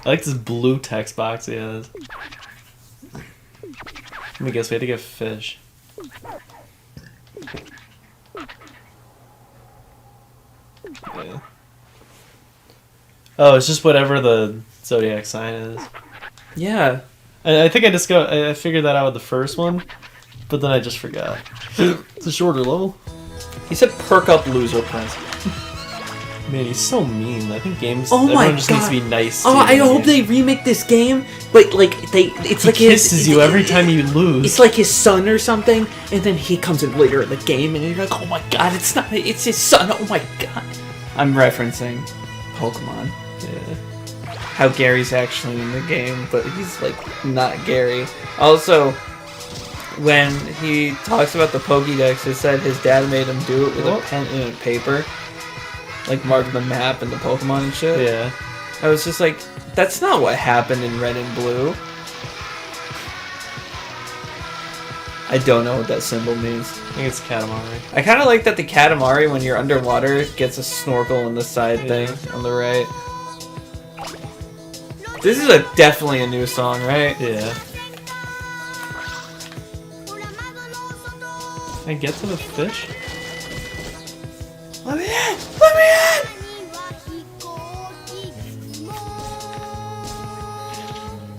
like this blue text box he has. Let me guess, we had to get fish. Yeah. Oh, it's just whatever the zodiac sign is. Yeah. I think I figured that out with the first one, but then I just forgot. It's a shorter level. He said perk up loser prince. Man, he's so mean. I think games. Oh my everyone just needs to be God. nice. Oh, to I you in hope the game. they remake this game, but like it's He like kisses you every time you lose. It's like his son or something, and then he comes in later in the game, and you're like, oh my god, it's not, it's his son. Oh my god. I'm referencing Pokemon. Yeah. How Gary's actually in the game, but he's like not Gary. Also, when he talks about the Pokédex, it said his dad made him do it with a pen and a paper. Like mark the map and the Pokemon and shit. Yeah. I was just like, that's not what happened in Red and Blue. I don't know what that symbol means. I think it's Katamari. I kind of like that the Katamari, when you're underwater, gets a snorkel on the side thing on the right. This is definitely a new song, right? Yeah. Can I get to the fish? Let me in! Let me in!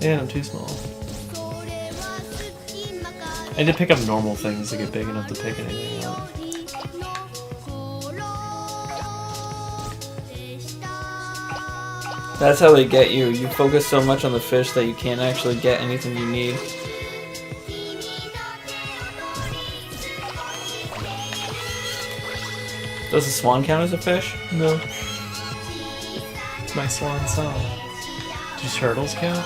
Yeah, I'm too small. I need to pick up normal things to get big enough to pick anything up. That's how they get you. You focus so much on the fish that you can't actually get anything you need. Does the swan count as a fish? No. My swan song. Do turtles count?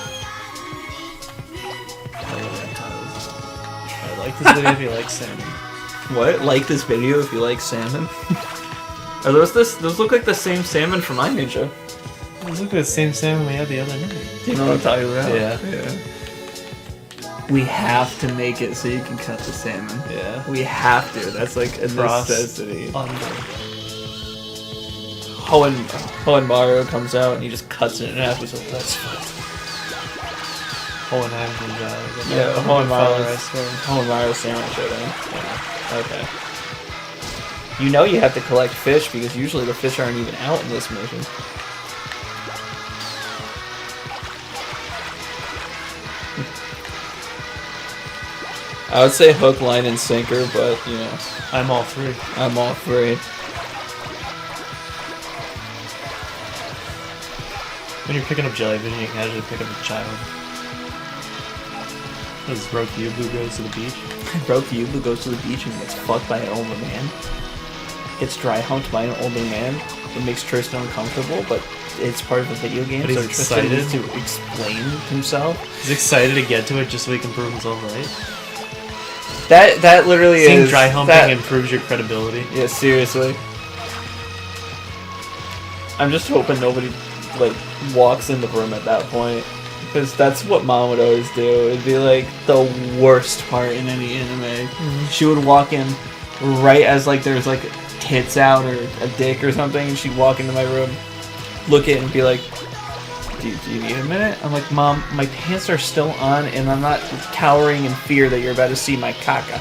I Like this video if you like salmon. What? Like this video if you like salmon? Are those look like the same salmon from my ninja? Those look like the same salmon we had the other night. Do you know what I'm talking about? Yeah. We have to make it so you can cut the salmon. Yeah. We have to. That's like a Cross necessity. under. When Mario comes out and he just cuts it in half, he's like, that's fucked. Whole and half comes out. Yeah, Whole and Mario. I swear. Whole Mario sandwich it in. Yeah. Okay. You know you have to collect fish because usually the fish aren't even out in this mission. I would say hook, line, and sinker, but you know, I'm all three. I'm all three. When you're picking up jellyfish, you can actually pick up a child. Does Broke Yubu goes to the beach? Broke Yubu goes to the beach and gets fucked by an older man. Gets dry humped by an older man. It makes Tristan uncomfortable, but it's part of the video game, But he's so Tristan excited. needs to explain himself. He's excited to get to it just so he can prove himself right. That literally Seeing is dry humping that- improves your credibility. Yeah, seriously. I'm just hoping nobody like walks in the room at that point, because that's what Mom would always do. It'd be like the worst part in any anime. She would walk in right as like there's like tits out or a dick or something, and she'd walk into my room, look at it, and be like, do you need a minute? I'm like, Mom, my pants are still on, and I'm not cowering in fear that you're about to see my caca.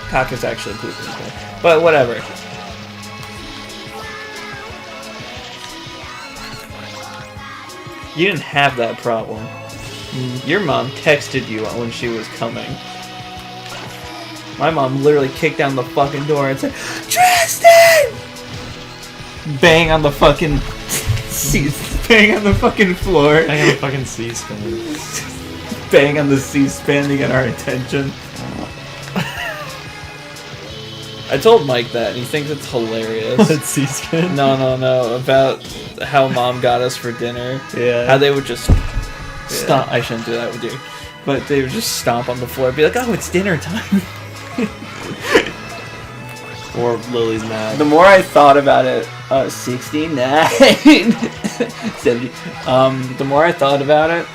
Caca's actually pooping, but whatever. You didn't have that problem. Your mom texted you when she was coming. My mom literally kicked down the fucking door and said, Tristan! Bang on the fucking seats. Bang on the fucking floor. I got a fucking C-SPAN. Bang on the C-SPAN to get our attention. I told Mike that, and he thinks it's hilarious. What, C-SPAN? No. About how Mom got us for dinner. Yeah. How they would just stomp. I shouldn't do that with you. But they would just stomp on the floor and be like, oh, it's dinner time. Or Lily's mad. The more I thought about it, 69, 70. The more I thought about it,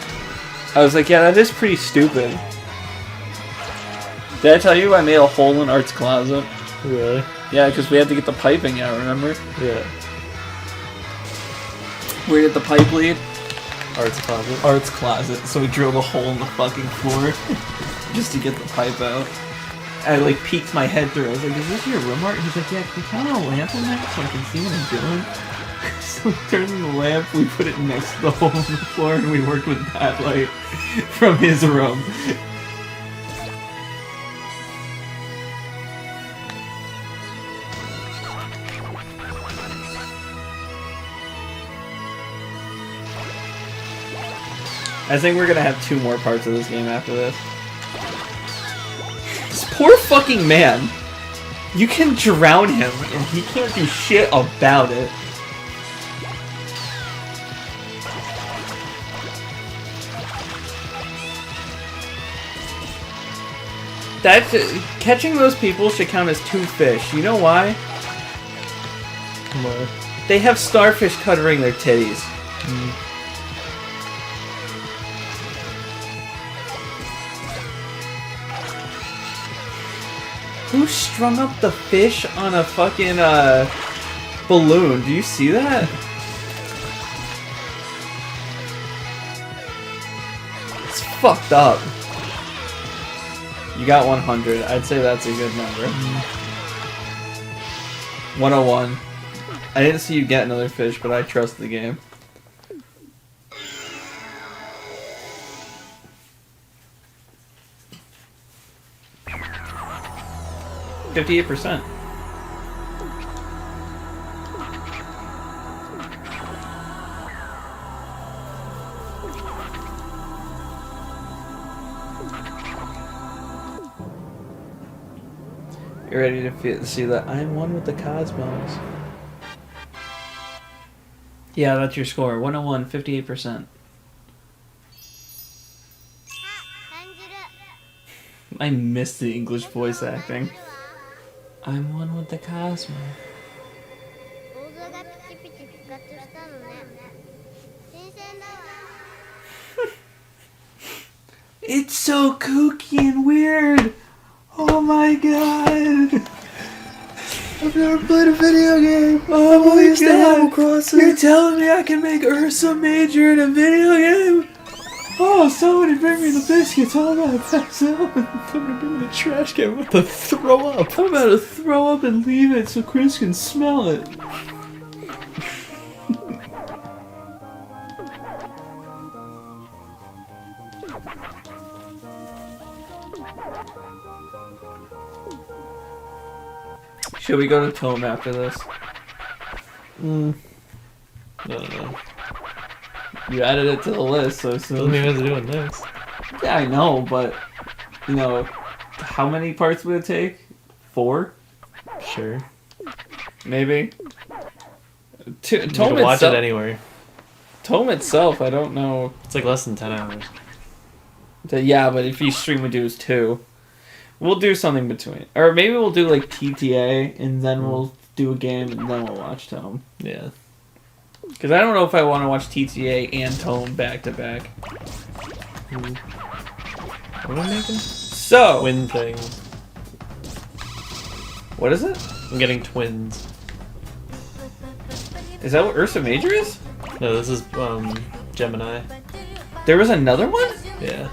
I was like, yeah, that is pretty stupid. Did I tell you I made a hole in Art's closet? Really? Yeah, because we had to get the piping out, remember? Yeah. Where did the pipe lead? Art's closet. Art's closet. So we drilled a hole in the fucking floor just to get the pipe out. I like peeked my head through. I was like, is this your room, Art? He's like, yeah, can you turn on a lamp in there so I can see what I'm doing? So we turned on the lamp, we put it next to the hole in the floor, and we worked with that light from his room. I think we're gonna have 2 more parts of this game after this. This poor fucking man. You can drown him, and he can't do shit about it. That's catching those people should count as 2 fish. You know why? What? They have starfish covering their titties. Who strung up the fish on a fucking balloon? Do you see that? It's fucked up. You got 100. I'd say that's a good number. 101. I didn't see you get another fish, but I trust the game. %. You ready to see that I'm one with the cosmos? Yeah, that's your score. 101, 58%. I miss the English voice acting. I'm one with the cosmos. 構造がピチピチ復活したのね。新鮮だわ。 It's so kooky and weird. Oh my god. I've never played a video game. Oh my god. Crossing. You're telling me I can make Ursa Major in a video game? Oh, somebody bring me the biscuits. I'm about to pass out. Somebody bring me the trash can with the throw up. I'm about to throw up and leave it so Chris can smell it. Should we go to Tome after this? I don't know. You added it to the list, so Doesn't soon. mean what to do it next. Yeah, I know, but you know, how many parts would it take? 4, Sure. maybe. You can Tome watch itself. it anywhere. Tome itself, I don't know. It's like less than 10 hours. Yeah, but if you stream it, do 2. We'll do something between, or maybe we'll do like TTA, and then we'll do a game, and then we'll watch Tome. Yeah. Because I don't know if I want to watch TTA and Tome back to back. What am I making? So, Twin thing. what is it? I'm getting twins. Is that what Ursa Major is? No, this is Gemini. There was another one? Yeah.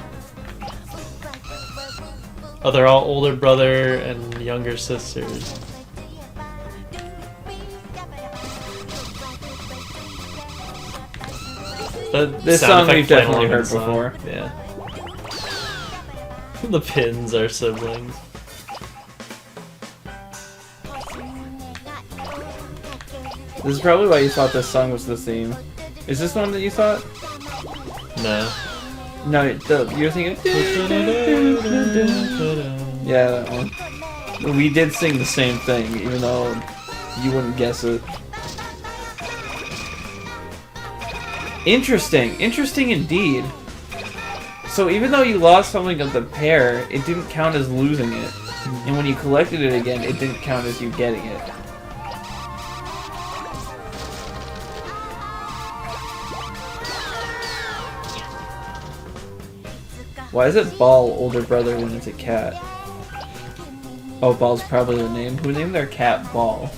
Oh, they're all older brother and younger sisters. This sound song effect we've playing definitely along heard with the song. before. Yeah. The Pins are siblings. This is probably why you thought this song was the theme. Is this the one that you thought? No. No, you're thinking. Yeah, that one. We did sing the same thing, even though you wouldn't guess it. Interesting indeed. So even though you lost something of the pair, it didn't count as losing it. And when you collected it again, it didn't count as you getting it. Why is it Ball older brother when it's a cat? Oh, Ball's probably the name. Who named their cat Ball?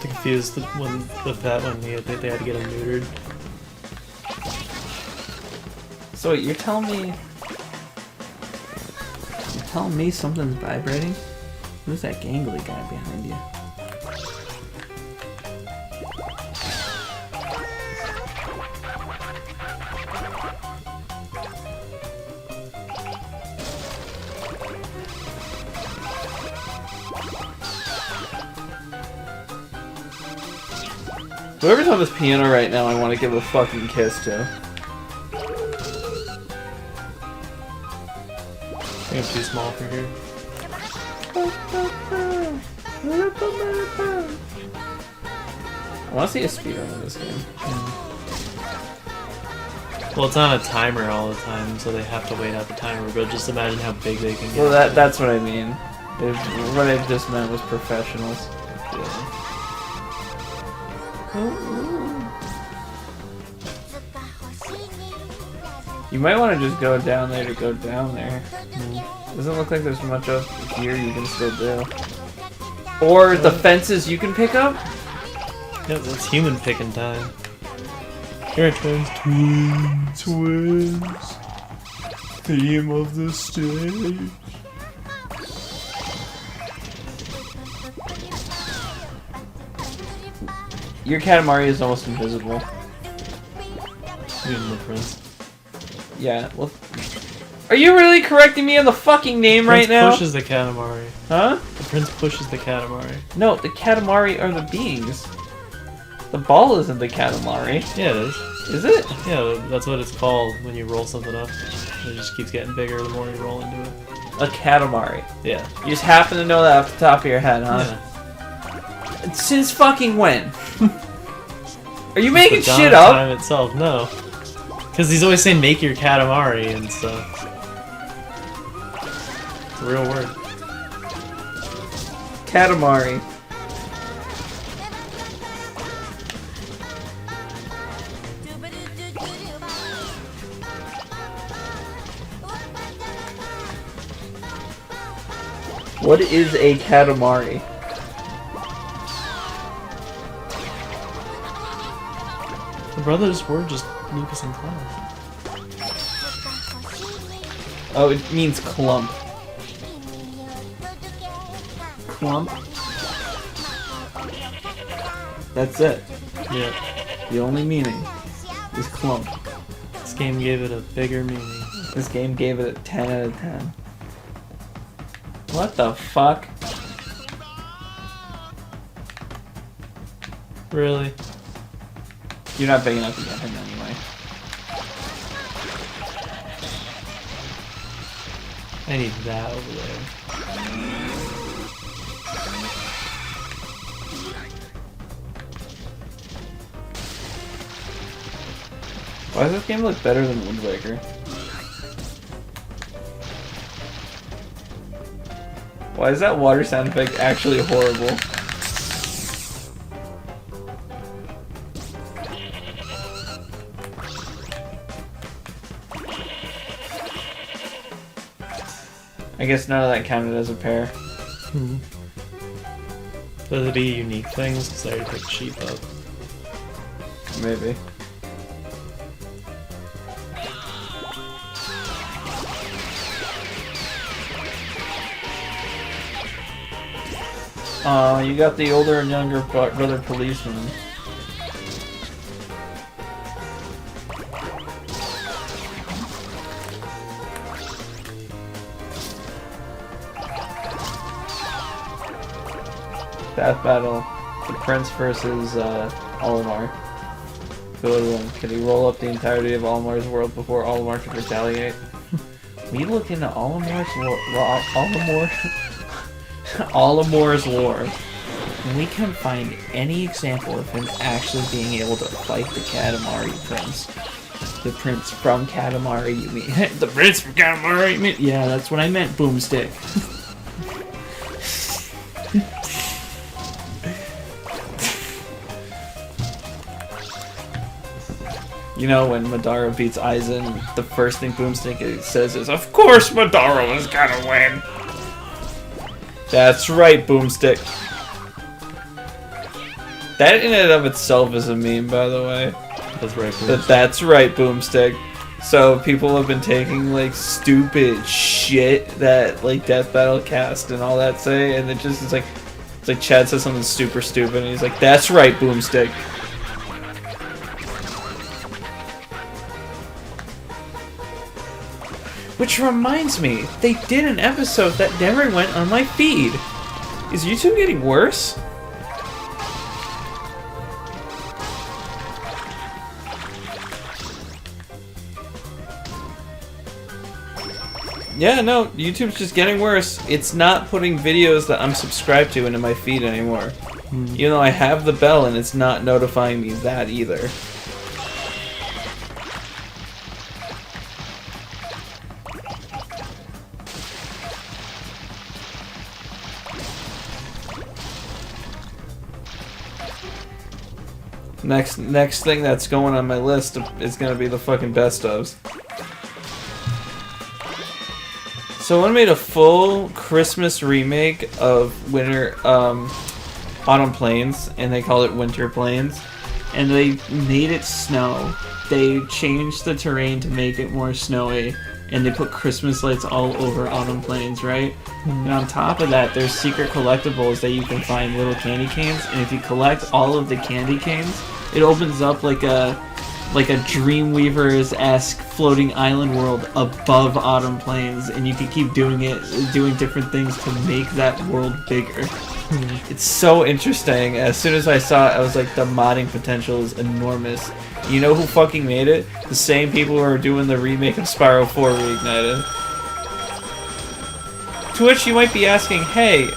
Confused with that one. They had to get him neutered. So wait, you're telling me something's vibrating? Who's that gangly guy behind you? Whoever's on this piano right now, I want to give a fucking kiss to. I think I'm too small for here. I want to see a speedrun of this game. Well, it's on a timer all the time, so they have to wait out the timer. But just imagine how big they can get. Well, that's what I mean. What I just meant was professionals. Yeah. You might want to just go down there to go down there. Doesn't look like there's much of here you can still do. Or the fences you can pick up? Yeah, it's human picking time. Here are twins. Twins. Theme of the stage. Your Katamari is almost invisible. Even the prince. Yeah, well... Are you really correcting me on the fucking name right now? Prince pushes the Katamari. Huh? The prince pushes the Katamari. No, the Katamari are the beings. The ball isn't the Katamari. Yeah, it is. Is it? Yeah, that's what it's called when you roll something up. It just keeps getting bigger the more you roll into it. A Katamari. Yeah. You just happen to know that off the top of your head, huh? Yeah. Since fucking when? Are you The making dawn shit of up? time itself, no. Because he's always saying make your Katamari and stuff. It's a real word. Katamari. What is a Katamari? The brothers were just Lucas and Cloud. Oh, it means clump. Clump. That's it. Yeah. The only meaning is clump. This game gave it a bigger meaning. This game gave it a 10 out of 10. What the fuck? Really? You're not big enough to get him anyway. I need that over there. Why does this game look better than Wind Waker? Why is that water sound effect actually horrible? I guess none of that counted as a pair. Hmm. Those would be unique things because I already picked sheep up. Maybe. You got the older and younger brother policeman. Death battle. The prince versus Olimar. Who would win? Could he roll up the entirety of Olimar's world before Olimar could retaliate? We look into Olimar's Olimar's lore, and we couldn't find any example of him actually being able to fight the Katamari prince. The prince from Katamari, you mean? The prince from Katamari, you mean? Yeah, that's what I meant, Boomstick. You know, when Madara beats Aizen, the first thing Boomstick says is, "Of course Madara was gonna win!" That's right, Boomstick. That in and of itself is a meme, by the way. That's right, Boomstick. That's right, Boomstick. So people have been taking, like, stupid shit that, like, Death Battle Cast and all that say, and it's like Chad says something super stupid, and he's like, "That's right, Boomstick." Which reminds me, they did an episode that never went on my feed. Is YouTube getting worse? Yeah, no, YouTube's just getting worse. It's not putting videos that I'm subscribed to into my feed anymore. Even though I have the bell and it's not notifying me that either. Next thing that's going on my list is gonna be the fucking best ofs. Someone made a full Christmas remake of Autumn Plains, and they called it Winter Plains. And they made it snow. They changed the terrain to make it more snowy, and they put Christmas lights all over Autumn Plains, right? And on top of that, there's secret collectibles that you can find, little candy canes, and if you collect all of the candy canes, it opens up like a Dreamweavers-esque floating island world above Autumn Plains, and you can keep doing different things to make that world bigger. It's so interesting. As soon as I saw it, I was like, the modding potential is enormous. You know who fucking made it? The same people who are doing the remake of Spyro 4 Reignited. To which you might be asking, hey,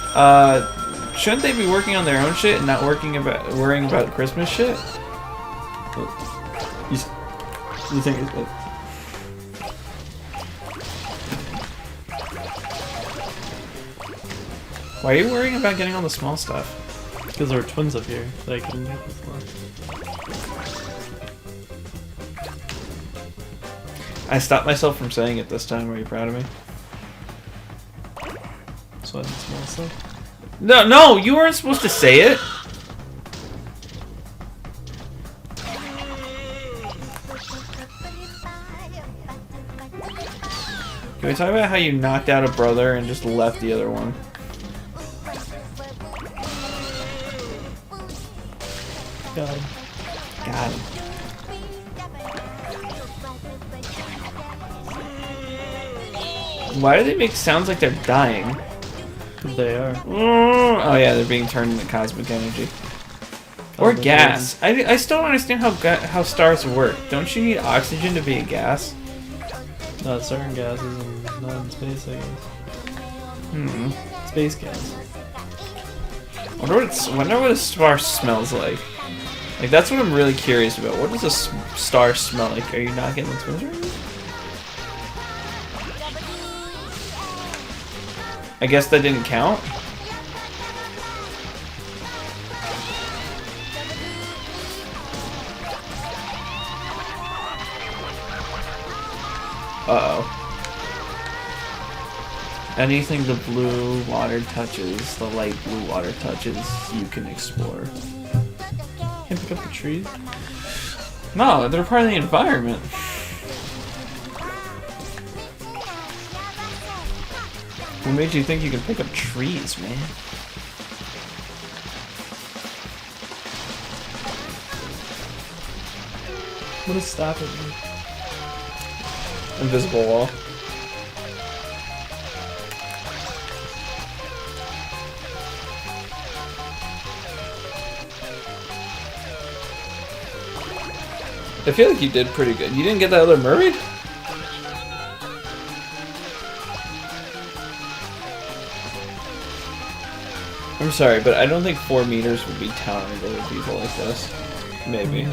shouldn't they be working on their own shit and not worrying about Christmas shit? You think it's like... Why are you worrying about getting all the small stuff? Because there were twins up here that I couldn't get this long. I stopped myself from saying it this time. Are you proud of me? So I did small stuff. No, you weren't supposed to say it. Can we talk about how you knocked out a brother and just left the other one? Got him. Got him. Why do they make sounds like they're dying? They are. Oh yeah, they're being turned into cosmic energy. Or they're gas. I still don't understand how stars work. Don't you need oxygen to be a gas? Not certain gases and not in space, I guess. Space gas. Wonder what a star smells like. Like, that's what I'm really curious about. What does a star smell like? Are you not getting the twins right? I guess that didn't count. Uh-oh. Anything the blue water touches, the light blue water touches, you can explore. Can't pick up the trees? No, they're part of the environment. What made you think you could pick up trees, man? What is stopping me? Invisible wall. I feel like you did pretty good. You didn't get that other mermaid? I'm sorry, but I don't think 4 meters would be towering over people like this. Maybe.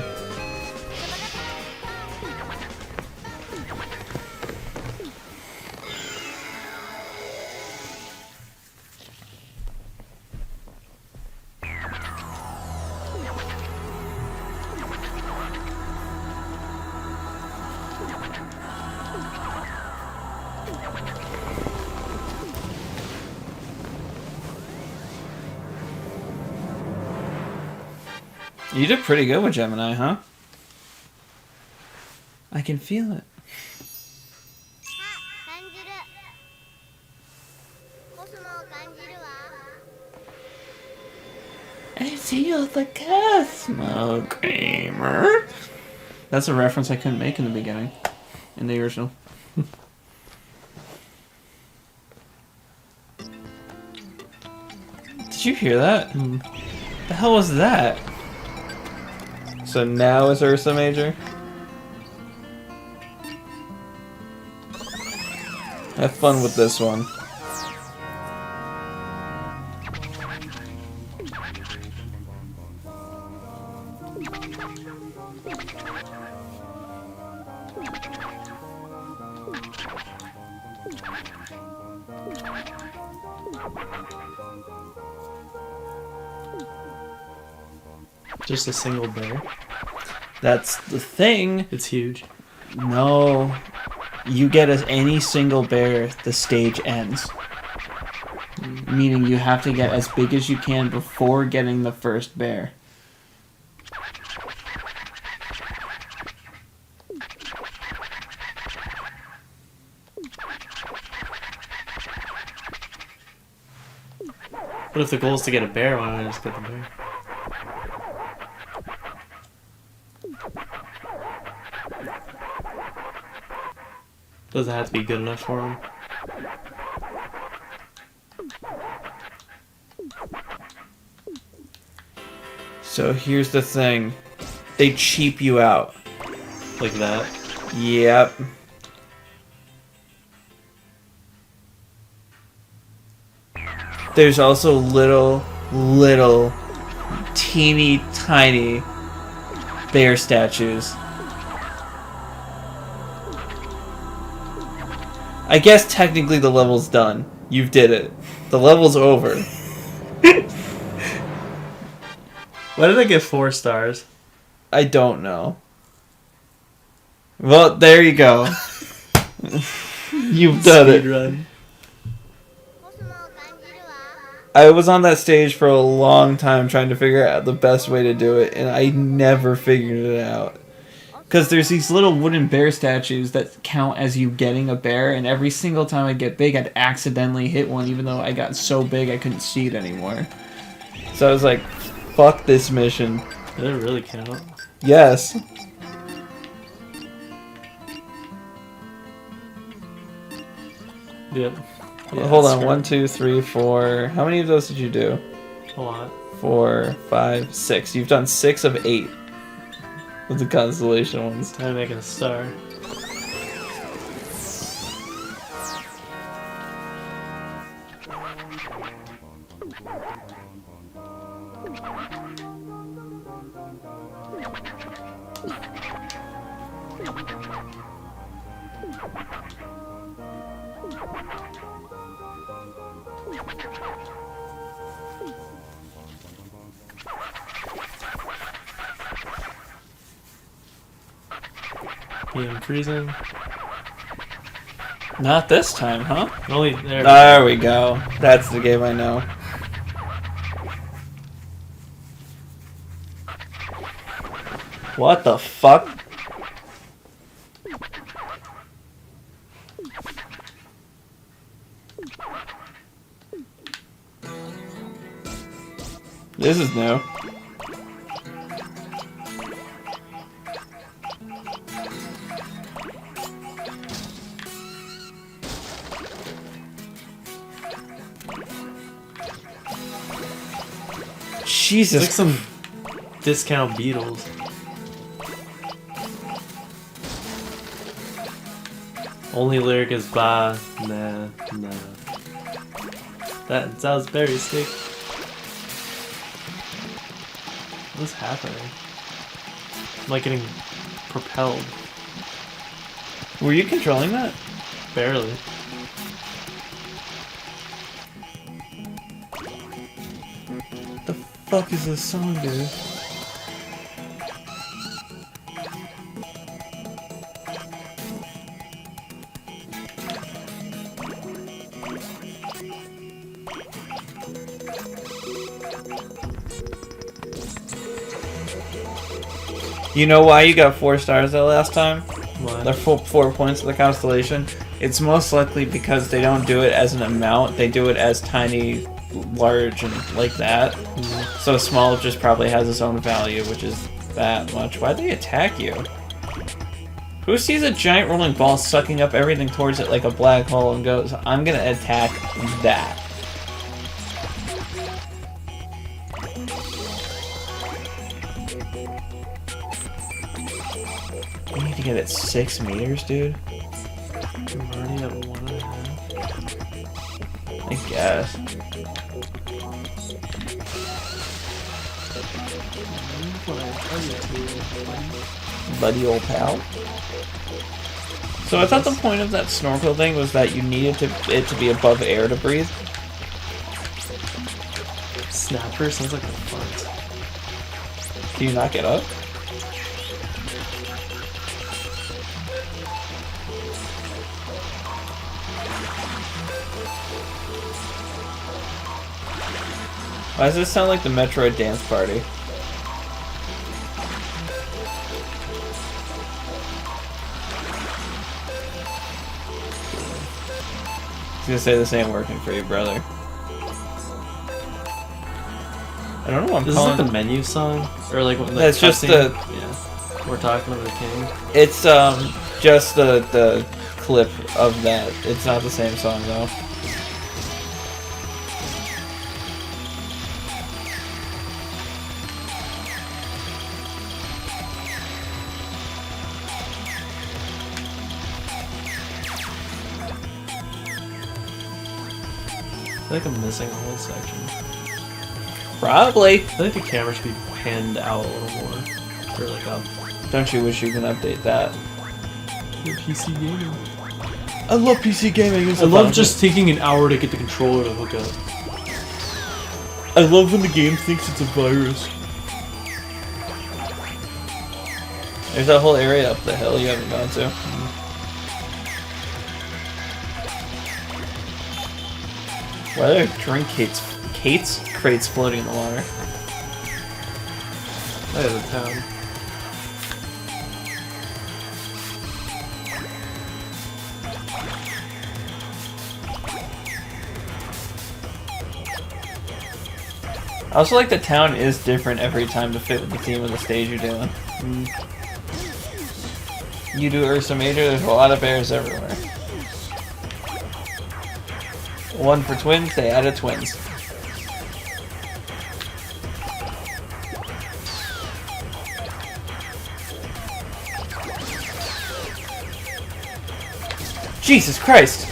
You did pretty good with Gemini, huh? I can feel it. 感じるコスモを感じるわ I feel the Cosmo Gamer. That's a reference I couldn't make in the beginning. In the original. Did you hear that? The hell was that? So now is Ursa Major? Have fun with this one. Just a single bear. That's the thing. It's huge. No. You get any single bear, the stage ends. Meaning you have to get as big as you can before getting the first bear. But if the goal is to get a bear, why don't I just get the bear? Does it have to be good enough for him? So here's the thing. They cheap you out. Like that? Yep. There's also little, teeny tiny bear statues. I guess technically the level's done. You did it. The level's over. Why did I get 4 stars? I don't know. Well, there you go. You've done it. Speedrun. コスモを感じるわ I was on that stage for a long time trying to figure out the best way to do it, and I never figured it out. Because there's these little wooden bear statues that count as you getting a bear, and every single time I get big, I'd accidentally hit one, even though I got so big I couldn't see it anymore. So I was like, fuck this mission. Did it really count? Yes. Yep. Yeah, Hold that's on, correct. 1, 2, 3, 4. How many of those did you do? A lot. 4, 5, 6. You've done 6 of 8 with the constellation ones. Time to make it a star. Yeah, I'm freezing. Not this time, huh? Only there. There we go. That's the game I know. What the fuck? This is new. It's Jesus. like some discount Beatles. Only lyric is ba, nah, nah. That sounds very sick. What's happening? I'm like getting propelled. Were you controlling that? Barely. The fuck is this song, dude? You know why you got 4 stars that last time? What? The full 4 points of the constellation. It's most likely because they don't do it as an amount. They do it as tiny, large, and like that. So small just probably has its own value, which is that much. Why'd they attack you? Who sees a giant rolling ball sucking up everything towards it like a black hole and goes, I'm gonna attack that? You need to get it 6 meters, dude. I'm already at 1.5. I guess. Buddy old pal. So I thought the point of that snorkel thing was that you needed it to be above air to breathe. Snapper sounds like a fart. Can you not get up? Why does this sound like the Metroid dance party? I was gonna say this ain't working for you, brother. I don't know what I'm This is calling like the menu song? Or like what? That's just cutscene? the- Yeah. We're talking about the king. It's just the clip of that. It's not the same song though. I feel like I'm missing a whole section. Probably. I feel like the camera should be panned out a little more. Or like up. Don't you wish you can update that? Your PC gaming. I love PC gaming. It's I love about just taking an hour to get the controller to hook up. it. I love when the game thinks it's a virus. There's that whole area up the hill you haven't gone to. Why are there drink crates floating in the water? That is a town. I also like the town is different every time to fit with the theme of the stage you're doing. You do Ursa Major, there's a lot of bears everywhere. One for twins, they added twins. Jesus Christ!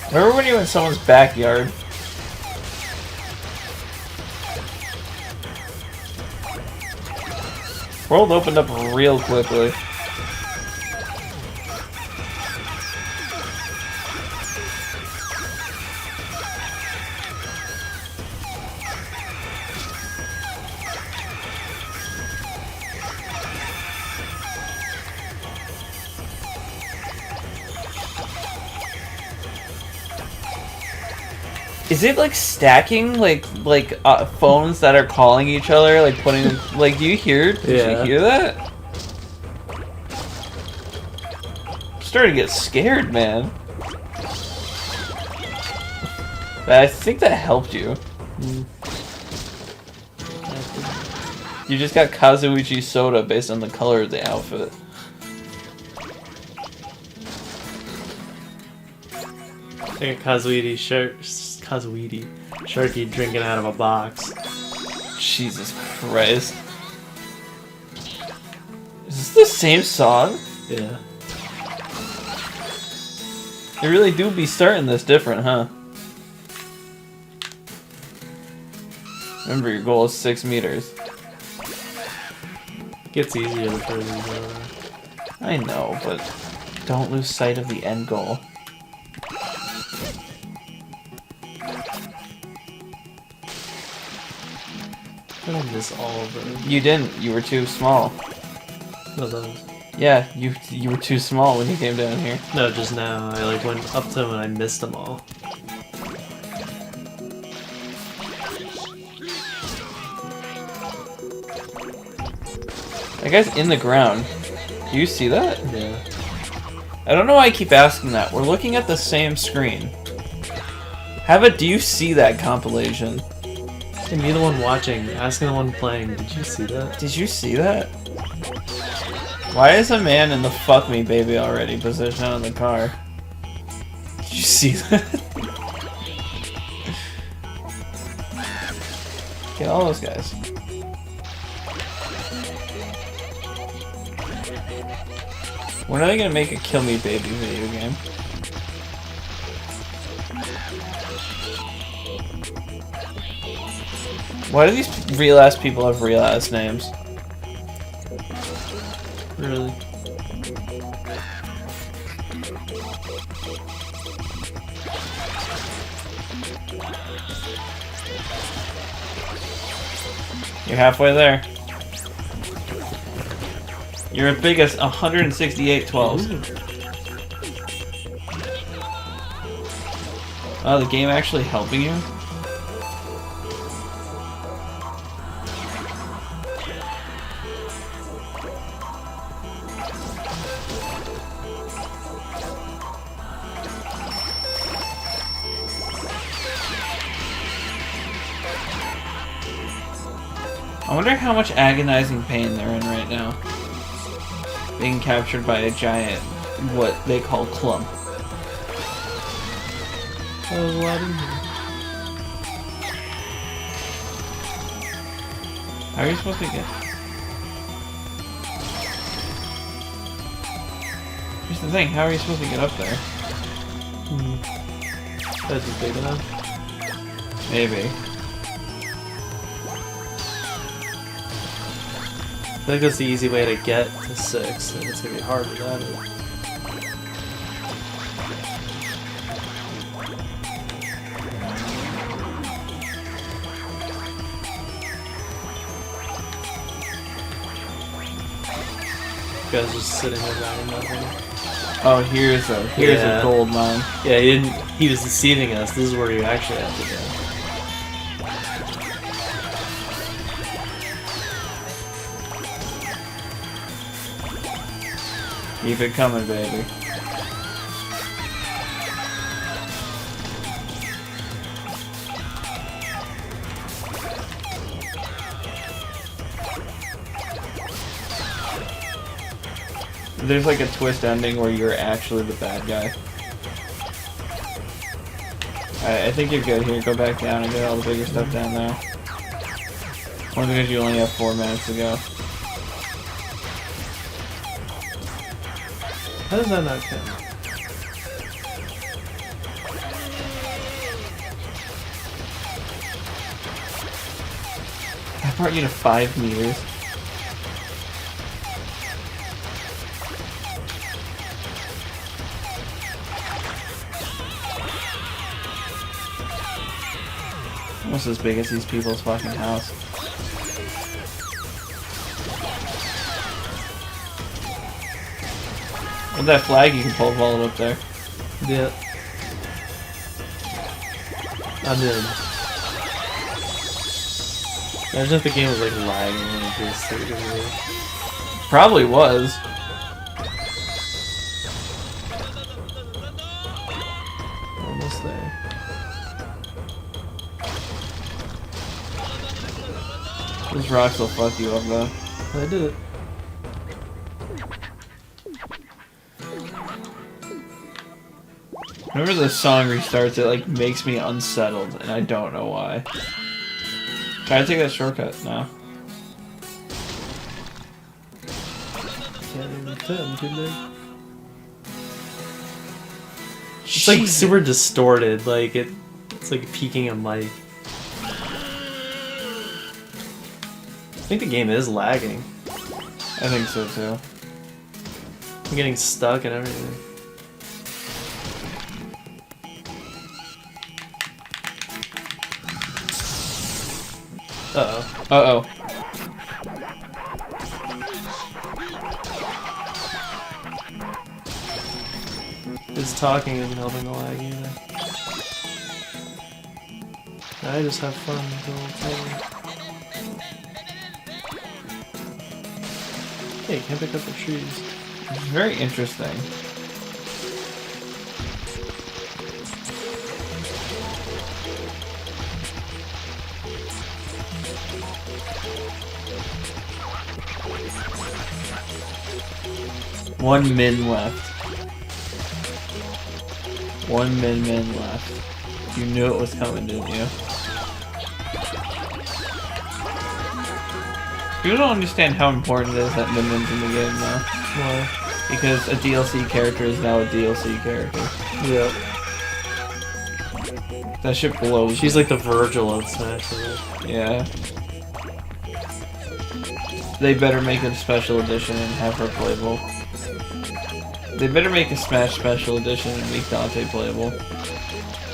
Remember when you were in someone's backyard? World opened up real quickly. Is it like stacking like phones that are calling each other, like putting them, like do you hear? Did Yeah. you hear that? I'm starting to get scared, man. But I think that helped you. You just got Kazuichi soda based on the color of the outfit. I got Kazuiti Sharky drinking out of a box. Jesus Christ. Is this the same song? Yeah. They really do be starting this different, huh? Remember, your goal is 6 meters. It gets easier the further you go. I know, but don't lose sight of the end goal. I did this all over. You didn't. You were too small. No, that was... Yeah, you were too small when you came down here. No, just now. I like went up to them and I missed them all. That guy's in the ground. Do you see that? Yeah. I don't know why I keep asking that. We're looking at the same screen. Have a do you see that compilation? Hey, me the one watching, asking the one playing, did you see that? Did you see that? Why is a man in the fuck me baby already position on the car? Did you see that? Get all those guys. When are they gonna make a Kill Me Baby video game? Why do these real ass people have real ass names? Really? You're halfway there. You're as big as 168 12s. Oh, the game actually helping you? I wonder how much agonizing pain they're in right now. Being captured by a giant, what they call clump. That was a lot easier. How are you supposed to get? Here's the thing, how are you supposed to get up there? That's big enough. Maybe. think that's the easy way to get to 6, and it's gonna be hard without it. You guys just sitting there grinding nothing. Oh, here's a Yeah. gold mine. Yeah, he was deceiving us. This is where you actually have to go. Keep it coming, baby. There's like a twist ending where you're actually the bad guy. Alright, I think you're good here. Go back down and get all the bigger stuff down there. Only because you only have 4 minutes to go. How does that not count? I brought you to 5 meters. Almost as big as these people's fucking house. With that flag, you can pole vault up there. Yeah. I'm in. Imagine if the game was like lagging when it goes through the roof. Probably was. Almost there. Those rocks will fuck you up though. I did it. Whenever the song restarts, it like makes me unsettled, and I don't know why. Try to take that shortcut now. Can't even fit, I'm too big. It's like super distorted, like it's like peaking a mic. I think the game is lagging. I think so too. I'm getting stuck and everything. Uh-oh. Uh-oh. His talking isn't helping the lag either. I just have fun until it's over. Hey, you can't pick up the trees. It's very interesting. One min left. One min left. You knew it was coming, didn't you? People don't understand how important it is that Min-Min's in the game now. Why? Because a DLC character is now a DLC character. Yeah. That shit blows. She's like the Virgil of Smash Bros. Yeah. They better make a special edition and have her playable. They better make a Smash special edition and make Dante playable.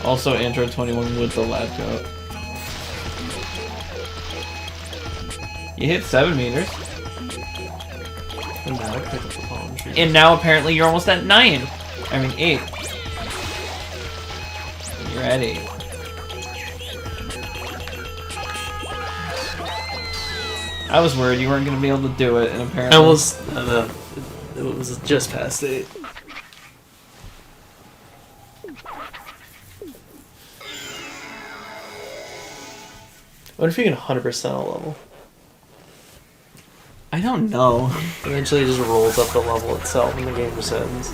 Also, Android 21 with the lab coat. You hit 7 meters. And now I pick up the palm tree. And now apparently you're almost at 9. I mean 8. You're at 8. I was worried you weren't going to be able to do it, and apparently... I was... it was just past 8. What if you can 100% a level? I don't know. Eventually it just rolls up the level itself and the game just ends.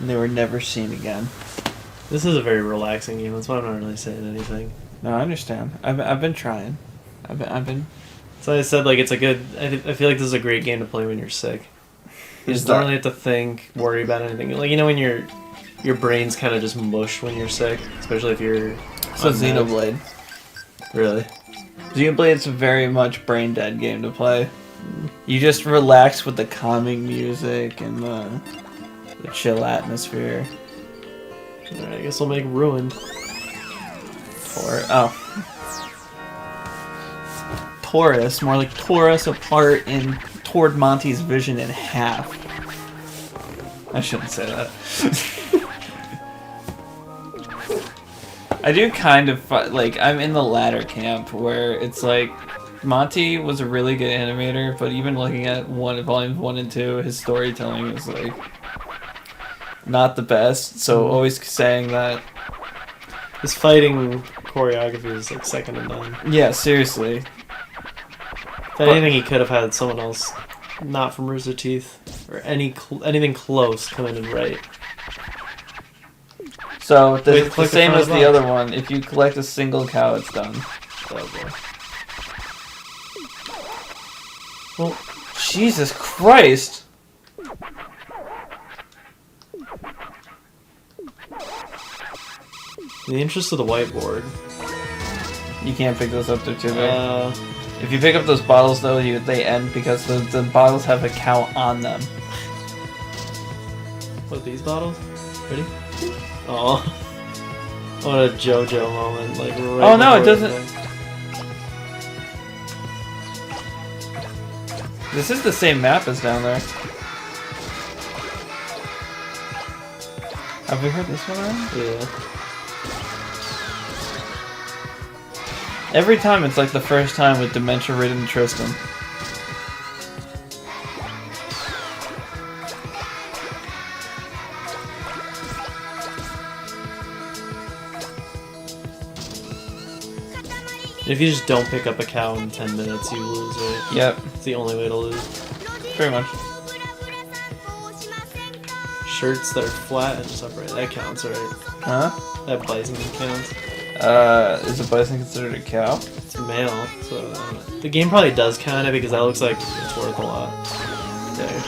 and they were never seen again. This is a very relaxing game. That's why I'm not really saying anything. No, I understand. I've been trying. I've been. So I said, like, it's a good. I feel like this is a great game to play when you're sick. You just don't really have to think, worry about anything. Like, you know, when your brain's kind of just mush when you're sick, especially if you're. So on meds. Xenoblade. Really? Xenoblade's a very much brain dead game to play. You just relax with the calming music and the chill atmosphere. Alright, I guess we'll make Ruined. Taurus, more like Taurus apart and toward Monty's vision in half. I shouldn't say that. I do kind of like, I'm in the latter camp where it's like Monty was a really good animator, but even looking at volumes 1 and 2, his storytelling is like not the best. So always saying that His fighting choreography is like second to none. yeah, seriously. If anything, he could have had someone else, not from Rooster Teeth, or anything close, come in and write. So Wait, the click same the as the box. other one. If you collect a single cow, it's done. Oh boy. Well, Jesus Christ! In the interest of the whiteboard, You can't pick those up, they're too big. If you pick up those bottles, though, they end because the bottles have a cow on them. what, these bottles? Ready? Oh. What a JoJo moment, like right Oh, no, it before doesn't- everything. This is the same map as down there. Have we heard this one already? Yeah. Every time it's like the first time with dementia-ridden Tristan. If you just don't pick up a cow in 10 minutes, you lose, right? Yep, It's the only way to lose. pretty much. Shirts that are flat and just upright, that counts, right? Huh? That bison counts. Is a bison considered a cow? It's male, so the game probably does count it because that looks like it's worth a lot. There.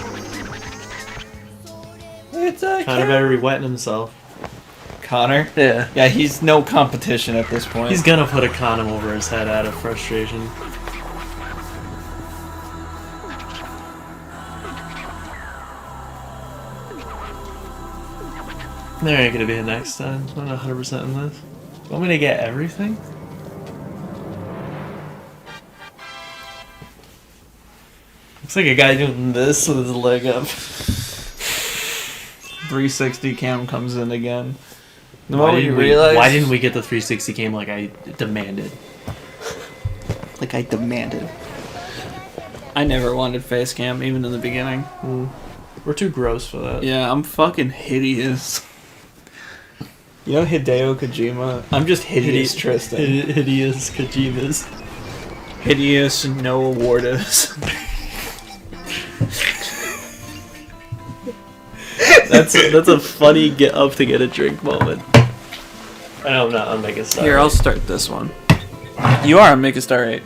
It's a Connor better be wetting himself. Connor? Yeah. Yeah, he's no competition at this point. He's gonna put a condom over his head out of frustration. There ain't gonna be a next time. I'm not 100% in this. You want me to get everything? Looks like a guy doing this with his leg up. 360 cam comes in again. The Why moment you didn't, realize... why didn't we get the 360 cam like I demanded? Like I demanded. I never wanted face cam, even in the beginning. We're too gross for that. Yeah, I'm fucking hideous. You know Hideo Kojima? I'm just hideous Tristan. Hideous Kojimas. Hideous no awardus. That's a funny get up to get a drink moment. I know I'm not on Mega Star. Here, I'll start this one. You are on Make a Star 8.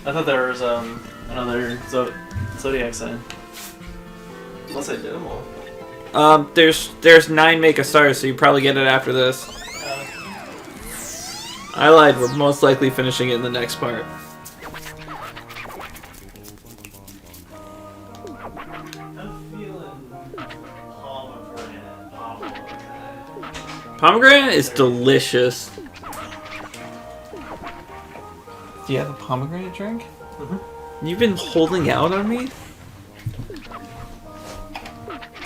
I thought there was another Zodiac sign. Unless I did them all. There's 9 Make a Stars, so you probably get it after this. I lied, we're most likely finishing it in the next part. Pomegranate is delicious. Do you have a pomegranate drink? Mm-hmm. You've been holding out on me?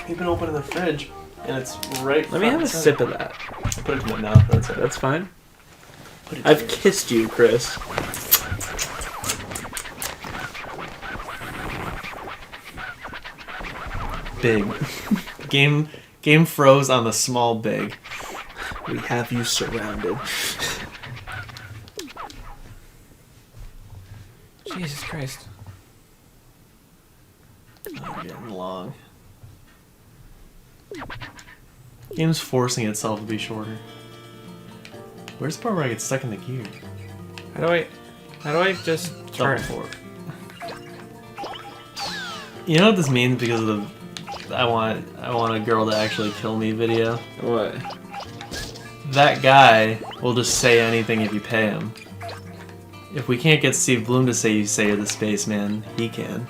You've been opening the fridge, and it's right. Let me have a sip of that. Put it in my mouth. That's it. That's fine. Put it I've kissed you, Chris. big. Game froze on the small big. We have you surrounded. Jesus Christ. Oh, I'm getting long. Game's forcing itself to be shorter. Where's the part where I get stuck in the gear? How do I just Double fork. You know what this means because of the I want a girl to actually kill me video? What? That guy will just say anything if you pay him. If we can't get Steve Bloom to say you say you're the spaceman, he can.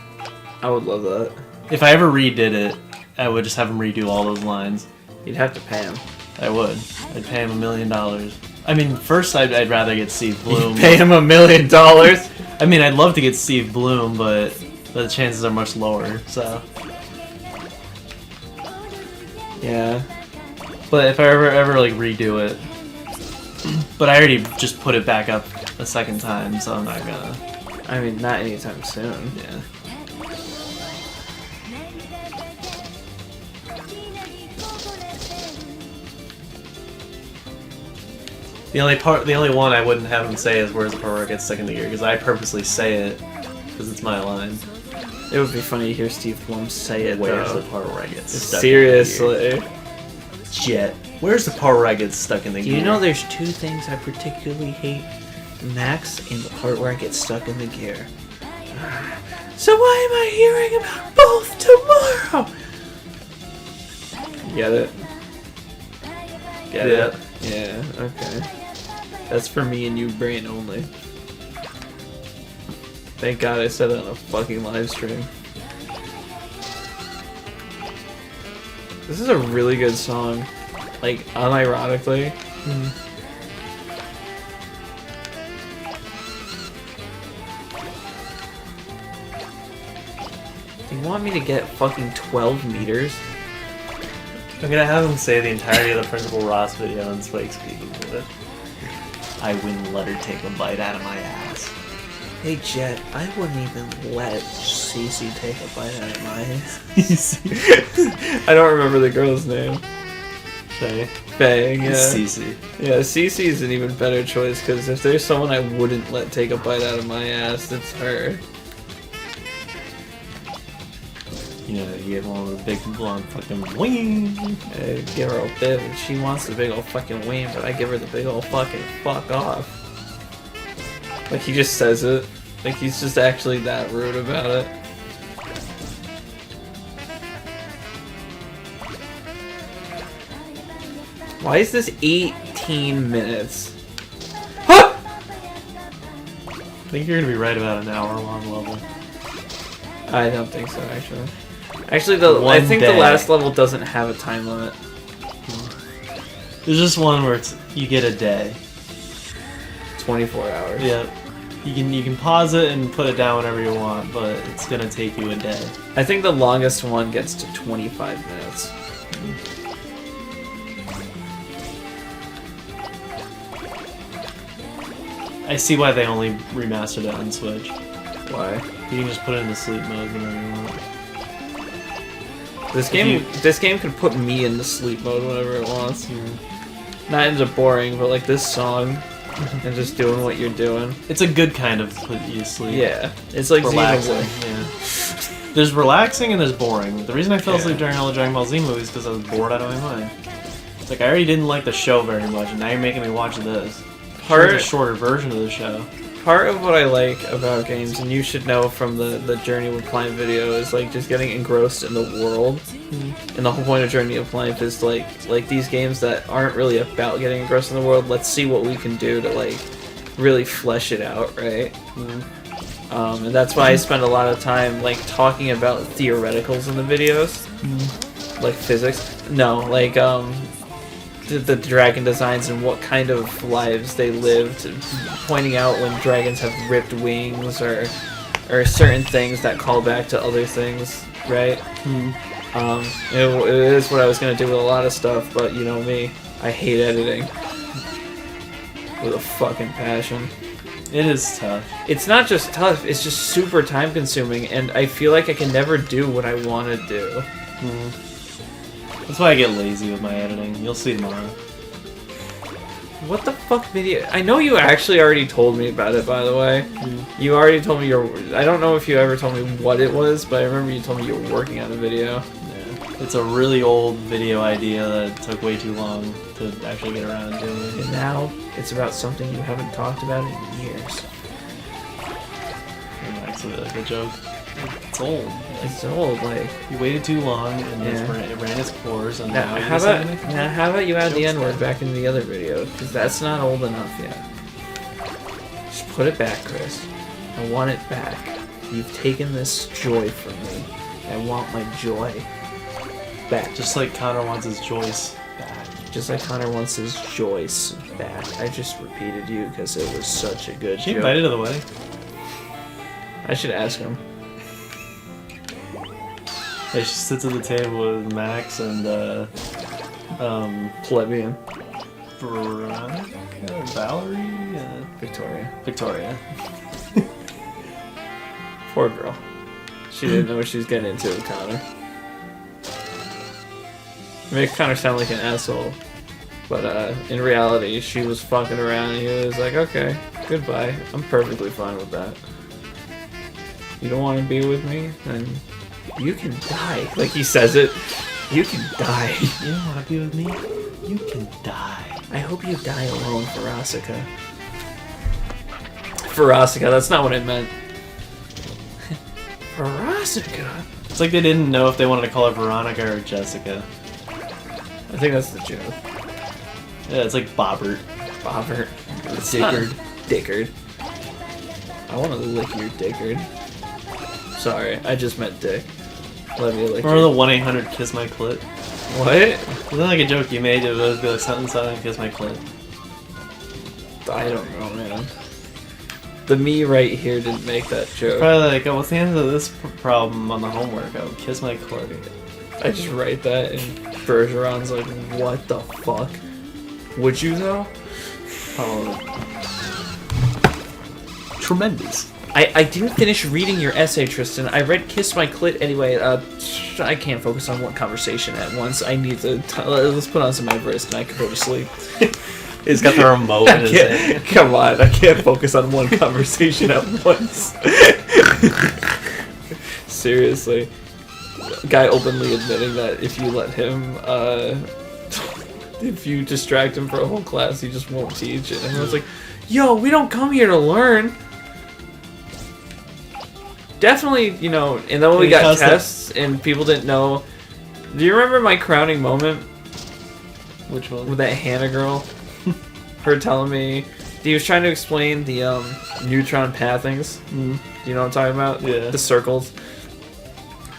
I would love that. If I ever redid it, I would just have him redo all those lines. You'd have to pay him. I would. I'd pay him $1 million. I mean, first I'd rather get Steve Bloom. You'd pay him $1 million? I mean, I'd love to get Steve Bloom, but the chances are much lower, so. Yeah. But if I ever like redo it, but I already just put it back up a second time, so I'm not gonna. I mean, not anytime soon. Yeah. The only one I wouldn't have him say is "Where's the part where it gets stuck in the gear?" because I purposely say it because it's my line. It would be funny to hear Steve Blum say it. Where's though. the part where I get stuck? Seriously. In the gear? Jet. Where's the part where I get stuck in the Do gear? you know there's two things I particularly hate? Max and the part where I get stuck in the gear. So why am I hearing about both tomorrow? Get it? Get it? Yeah, okay. That's for me and you, brain only. Thank God I said it on a fucking live stream. This is a really good song. Like, unironically. Do you want me to get fucking 12 meters? I'm gonna have him say the entirety of the Principal Ross video and Spike speaking to it. I wouldn't let her take a bite out of my ass. Hey Jet, I wouldn't even let Cece take a bite out of my ass. I don't remember the girl's name. Faye. Faye, yeah. Cece. Yeah, Cece is an even better choice because if there's someone I wouldn't let take a bite out of my ass, it's her. You know, you get one of the big blonde fucking wing. I give her a bit, and she wants the big old fucking wing, but I give her the big old fucking fuck off. Like, he just says it. Like, he's just actually that rude about it. Why is this 18 minutes? I think you're gonna be right about an hour-long level. I don't think so, actually. Actually, I think the last level doesn't have a time limit. There's just one where you get a day. 24 hours. Yeah. You can pause it and put it down whenever you want, but it's gonna take you a day. I think the longest one gets to 25 minutes. I see why they only remastered it on Switch. Why? You can just put it into sleep mode whenever you want. This game could put me into sleep mode whenever it wants. Not into boring, but like this song, and just doing what you're doing. It's a good kind of put you to sleep. Yeah, it's like relaxing. Xenoblade. Yeah. There's relaxing and there's boring. The reason I fell asleep during all the Dragon Ball Z movies is because I was bored out of my mind. Like, I already didn't like the show very much, and now you're making me watch this. It's a shorter version of the show. Part of what I like about games, and you should know from the Journey with Pliant video, is like just getting engrossed in the world. And the whole point of Journey with Pliant is like these games that aren't really about getting engrossed in the world. Let's see what we can do to like really flesh it out, right? And that's why I spend a lot of time like talking about theoreticals in the videos, like physics. No, like the dragon designs and what kind of lives they lived, pointing out when dragons have ripped wings or certain things that call back to other things, right? It is what I was gonna do with a lot of stuff, but you know me, I hate editing with a fucking passion. It is tough. It's not just tough, it's just super time consuming, and I feel like I can never do what I want to do. That's why I get lazy with my editing. You'll see tomorrow. What the fuck video? I know you actually already told me about it, by the way. You already told me I don't know if you ever told me what it was, but I remember you told me you were working on a video. Yeah. It's a really old video idea that took way too long to actually get around to. And now it's about something you haven't talked about in years. And that's the joke. It's old. It's old, like. You waited too long, and Yeah. it ran its course, and Now, now how about you add the N-word back into the other video? Because that's not old enough yet. Just put it back, Chris. I want it back. You've taken this joy from me. I want my joy back. Just like Connor wants his Joyce back. Just like Connor wants his Joyce back. I just repeated you because it was such a good She joke. invited to the wedding. I should ask him. Yeah, she sits at the table with Max and Plebeian. Veronica, Valerie, Victoria. Victoria. Poor girl. She didn't know what she was getting into with Connor. Make Connor sound like an asshole. But in reality, she was fucking around and he was like, okay, goodbye. I'm perfectly fine with that. You don't want to be with me? Then you can die. Like he says it. You can die. You don't want to be with me? You can die. I hope you die alone, Verosica. Verosica, that's not what I meant. Verosica? It's like they didn't know if they wanted to call her Veronica or Jessica. I think that's the joke. Yeah, it's like Bobbert. Bobbert. Dickard. Dickard. I want to lick your Dickard. Sorry, I just meant dick. Let me lick Remember your... the 1-800 Kiss My Clit? What? Wasn't that like a joke you made? It was like something Kiss My Clit. I don't know, man. The me right here didn't make that joke. Probably like, oh, what's the answer to this problem on the homework? Oh, Kiss My Clit. I just write that and Bergeron's like, what the fuck? Would you though? Oh. Tremendous. I didn't finish reading your essay, Tristan. I read Kiss My Clit anyway. I can't focus on one conversation at once. I need to... let's put on some Everest and I can go to sleep. He's got the remote in his hand. Come on, I can't focus on one conversation at once. Seriously. Guy openly admitting that if you let him, if you distract him for a whole class, he just won't teach. And everyone's like, yo, we don't come here to learn. Definitely, you know, and then when we got tests and people didn't know. Do you remember my crowning moment? Which one? With that Hannah girl? Her telling me he was trying to explain the neutron pathings. Mm. Do you know what I'm talking about? Yeah. The circles.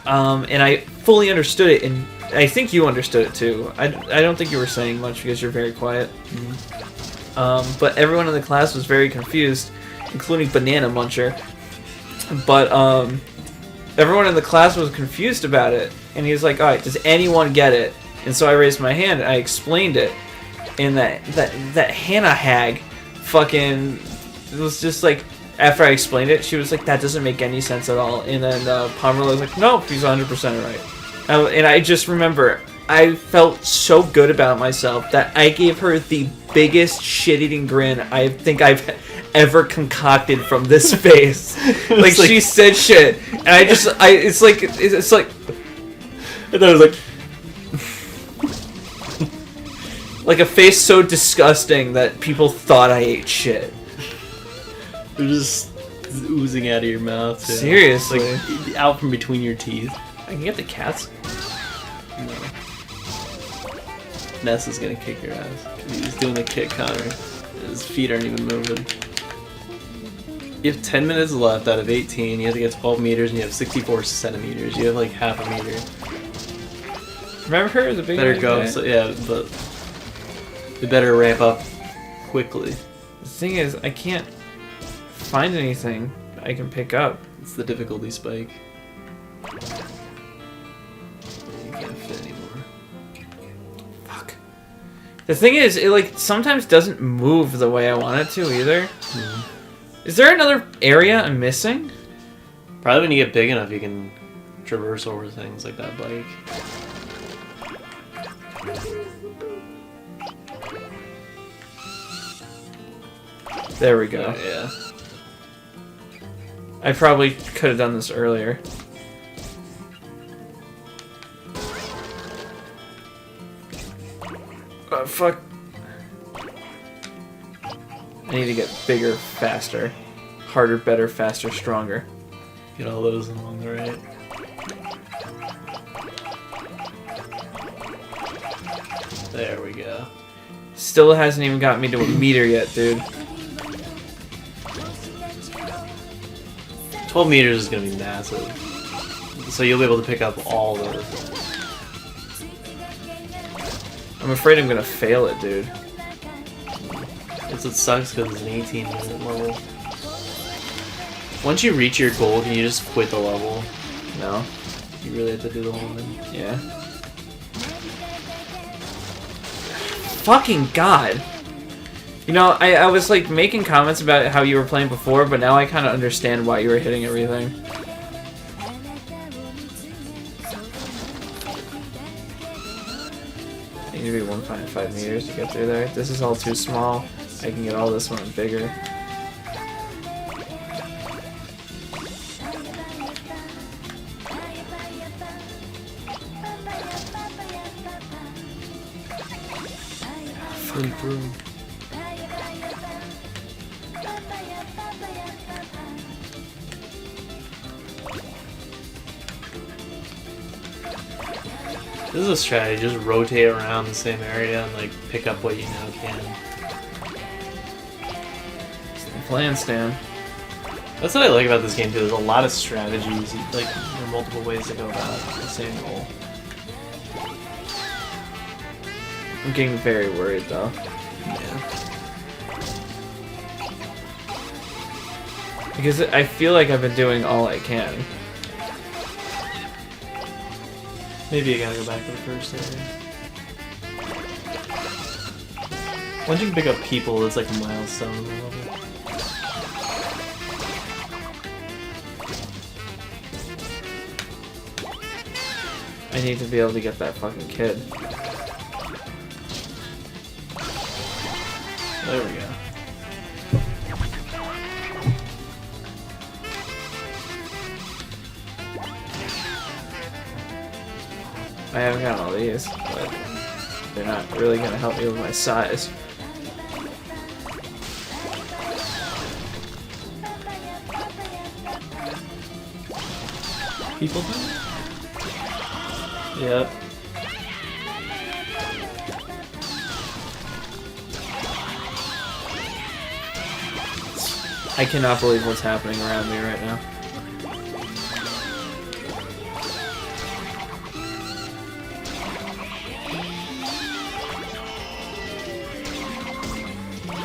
And I fully understood it, and I think you understood it too. I don't think you were saying much because you're very quiet. Mm. But everyone in the class was very confused, including Banana Muncher. But everyone in the class was confused about it, and he was like, "All right, does anyone get it?" And so I raised my hand and I explained it, and that Hannah hag, fucking, it was just like, after I explained it, she was like, "That doesn't make any sense at all." And then Pomerlo was like, "No, he's 100% right." And I just remember, I felt so good about myself that I gave her the biggest shit-eating grin I think I've ever concocted from this face. Like she said shit, and it's like I thought it was like a face so disgusting that people thought I ate shit. They're just oozing out of your mouth. Too. Seriously, like, out from between your teeth. I can get the cats. No. Ness is gonna kick your ass. 'Cause he's doing the kick, Connor. His feet aren't even moving. You have 10 minutes left out of 18. You have to get 12 meters, and you have 64 centimeters. You have like half a meter. Remember her as a big. Better go. So, yeah, but they better ramp up quickly. The thing is, I can't find anything I can pick up. It's the difficulty spike. You can't fit anymore. Fuck. The thing is, it like sometimes doesn't move the way I want it to either. Mm. Is there another area I'm missing? Probably when you get big enough, you can traverse over things like that bike. There we go. Yeah. I probably could have done this earlier. fuck. I need to get bigger, faster. Harder, better, faster, stronger. Get all those along the right. There we go. Still hasn't even got me to a meter yet, dude. 12 meters is gonna be massive. So you'll be able to pick up all those. I'm afraid I'm gonna fail it, dude. It sucks because it's an 18-minute level. Once you reach your goal, can you just quit the level? No. You really have to do the whole thing. Yeah. Fucking God. You know, I was like making comments about how you were playing before, but now I kind of understand why you were hitting everything. I need to be 1.5 meters to get through there. This is all too small. I can get all this one bigger. Fully through. This is a strategy, just rotate around the same area and like pick up what you now can. Plan, Stan. That's what I like about this game too, there's a lot of strategies, like there are multiple ways to go about the same goal. I'm getting very worried though. Yeah. Because I feel like I've been doing all I can. Maybe you gotta go back to the first area. Once you can pick up people, it's like a milestone in the level. I need to be able to get that fucking kid. There we go. I haven't gotten all these, but they're not really gonna help me with my size. People? Yep. I cannot believe what's happening around me right now.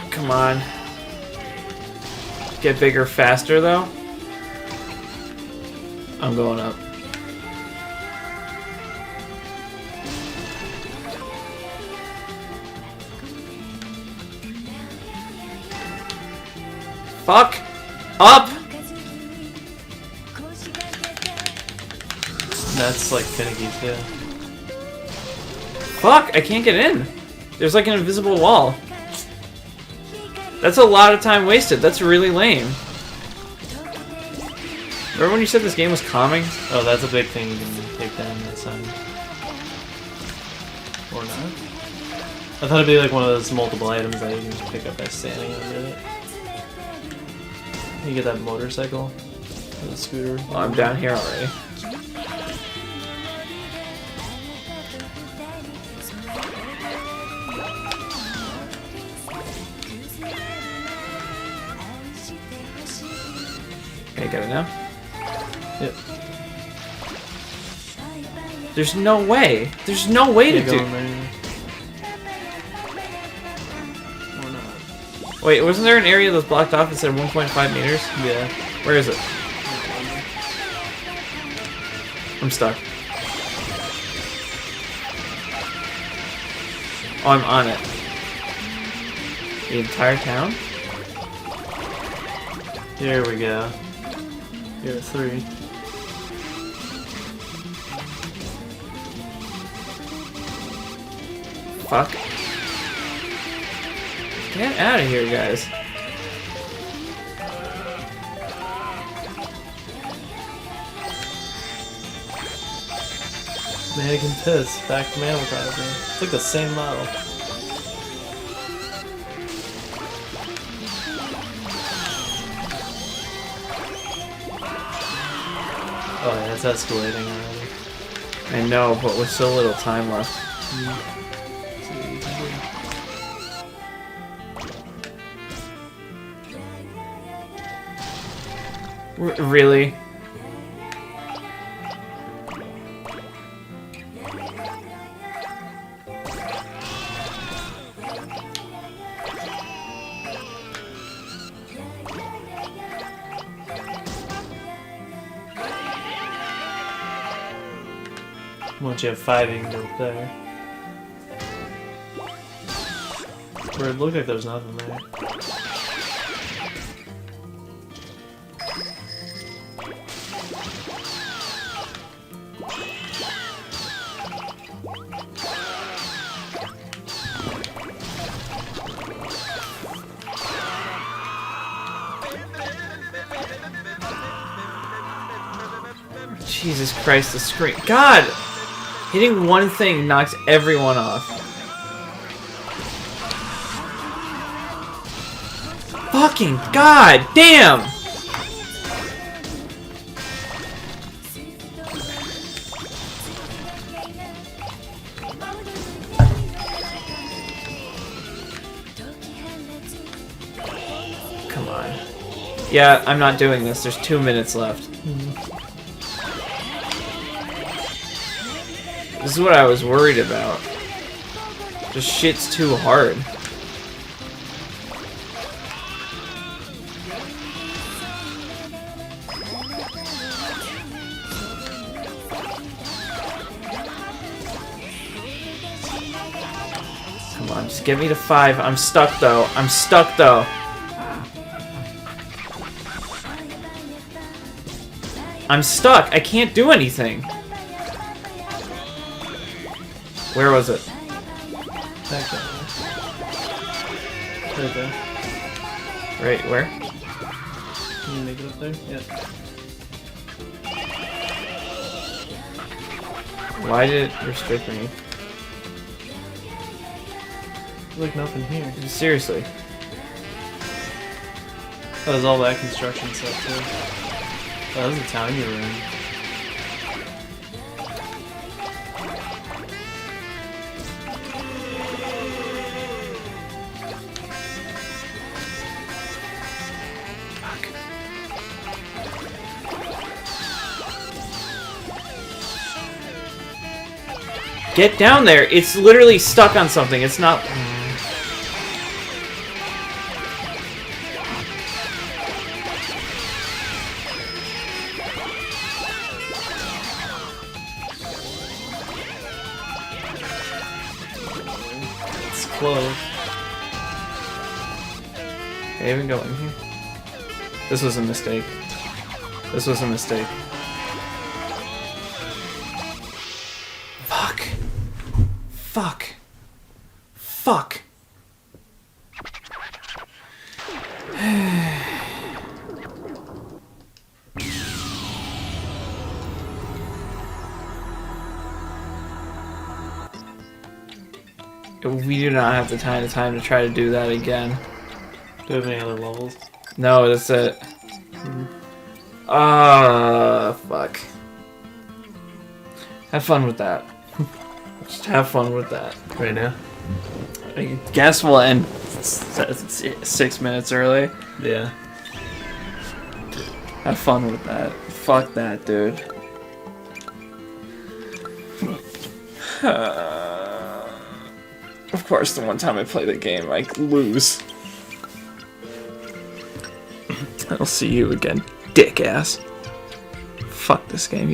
Come on. Get bigger faster though. I'm going up. Fuck up! That's like finicky too. Fuck, I can't get in. There's like an invisible wall. That's a lot of time wasted. That's really lame. Remember when you said this game was calming? Oh, that's a big thing you can take down that sign. Or not. I thought it'd be like one of those multiple items that you can just pick up by standing under it. You get that motorcycle? Or the scooter? Oh, I'm down here already. Okay, got it now? Yep. There's no way. There's no way to Can't go do. in there either. Or not. Wait, wasn't there an area that was blocked off that said 1.5 meters? Yeah. Where is it? I'm stuck. Oh, I'm on it. The entire town? Here we go. Here are 3. Fuck. Get out of here, guys. Mannequin Piss, back from Animal Crossing. It's like the same model. Oh, yeah, it's escalating already. I know, but with so little time left. Really? Once you have 5, you can go up there. Where it looked like there was nothing there. Jesus Christ, the screen. God! Hitting one thing knocks everyone off. Fucking god damn! Come on. Yeah, I'm not doing this. There's 2 minutes left. This is what I was worried about. This shit's too hard. Come on, just get me to 5. I'm stuck though. I'm stuck though. I'm stuck. I can't do anything. Where was it? Back there. Right there. Right, where? Can you make it up there? Yeah. Why did it restrict me? Like nothing here. Seriously. Oh, there's all that construction stuff too. Oh, this is a town you were in. Get down there! It's literally stuck on something. It's not. It's close. Can I even go in here? This was a mistake. This was a mistake. Fuck. Fuck. Fuck. We do not have the time to try to do that again. Do you have any other levels? No, that's it. Fuck. Have fun with that. Just have fun with that. Right now? I guess we'll end 6 minutes early. Yeah. Have fun with that. Fuck that, dude. Of course, the one time I play the game, I lose. I'll see you again, dick ass. Fuck this game.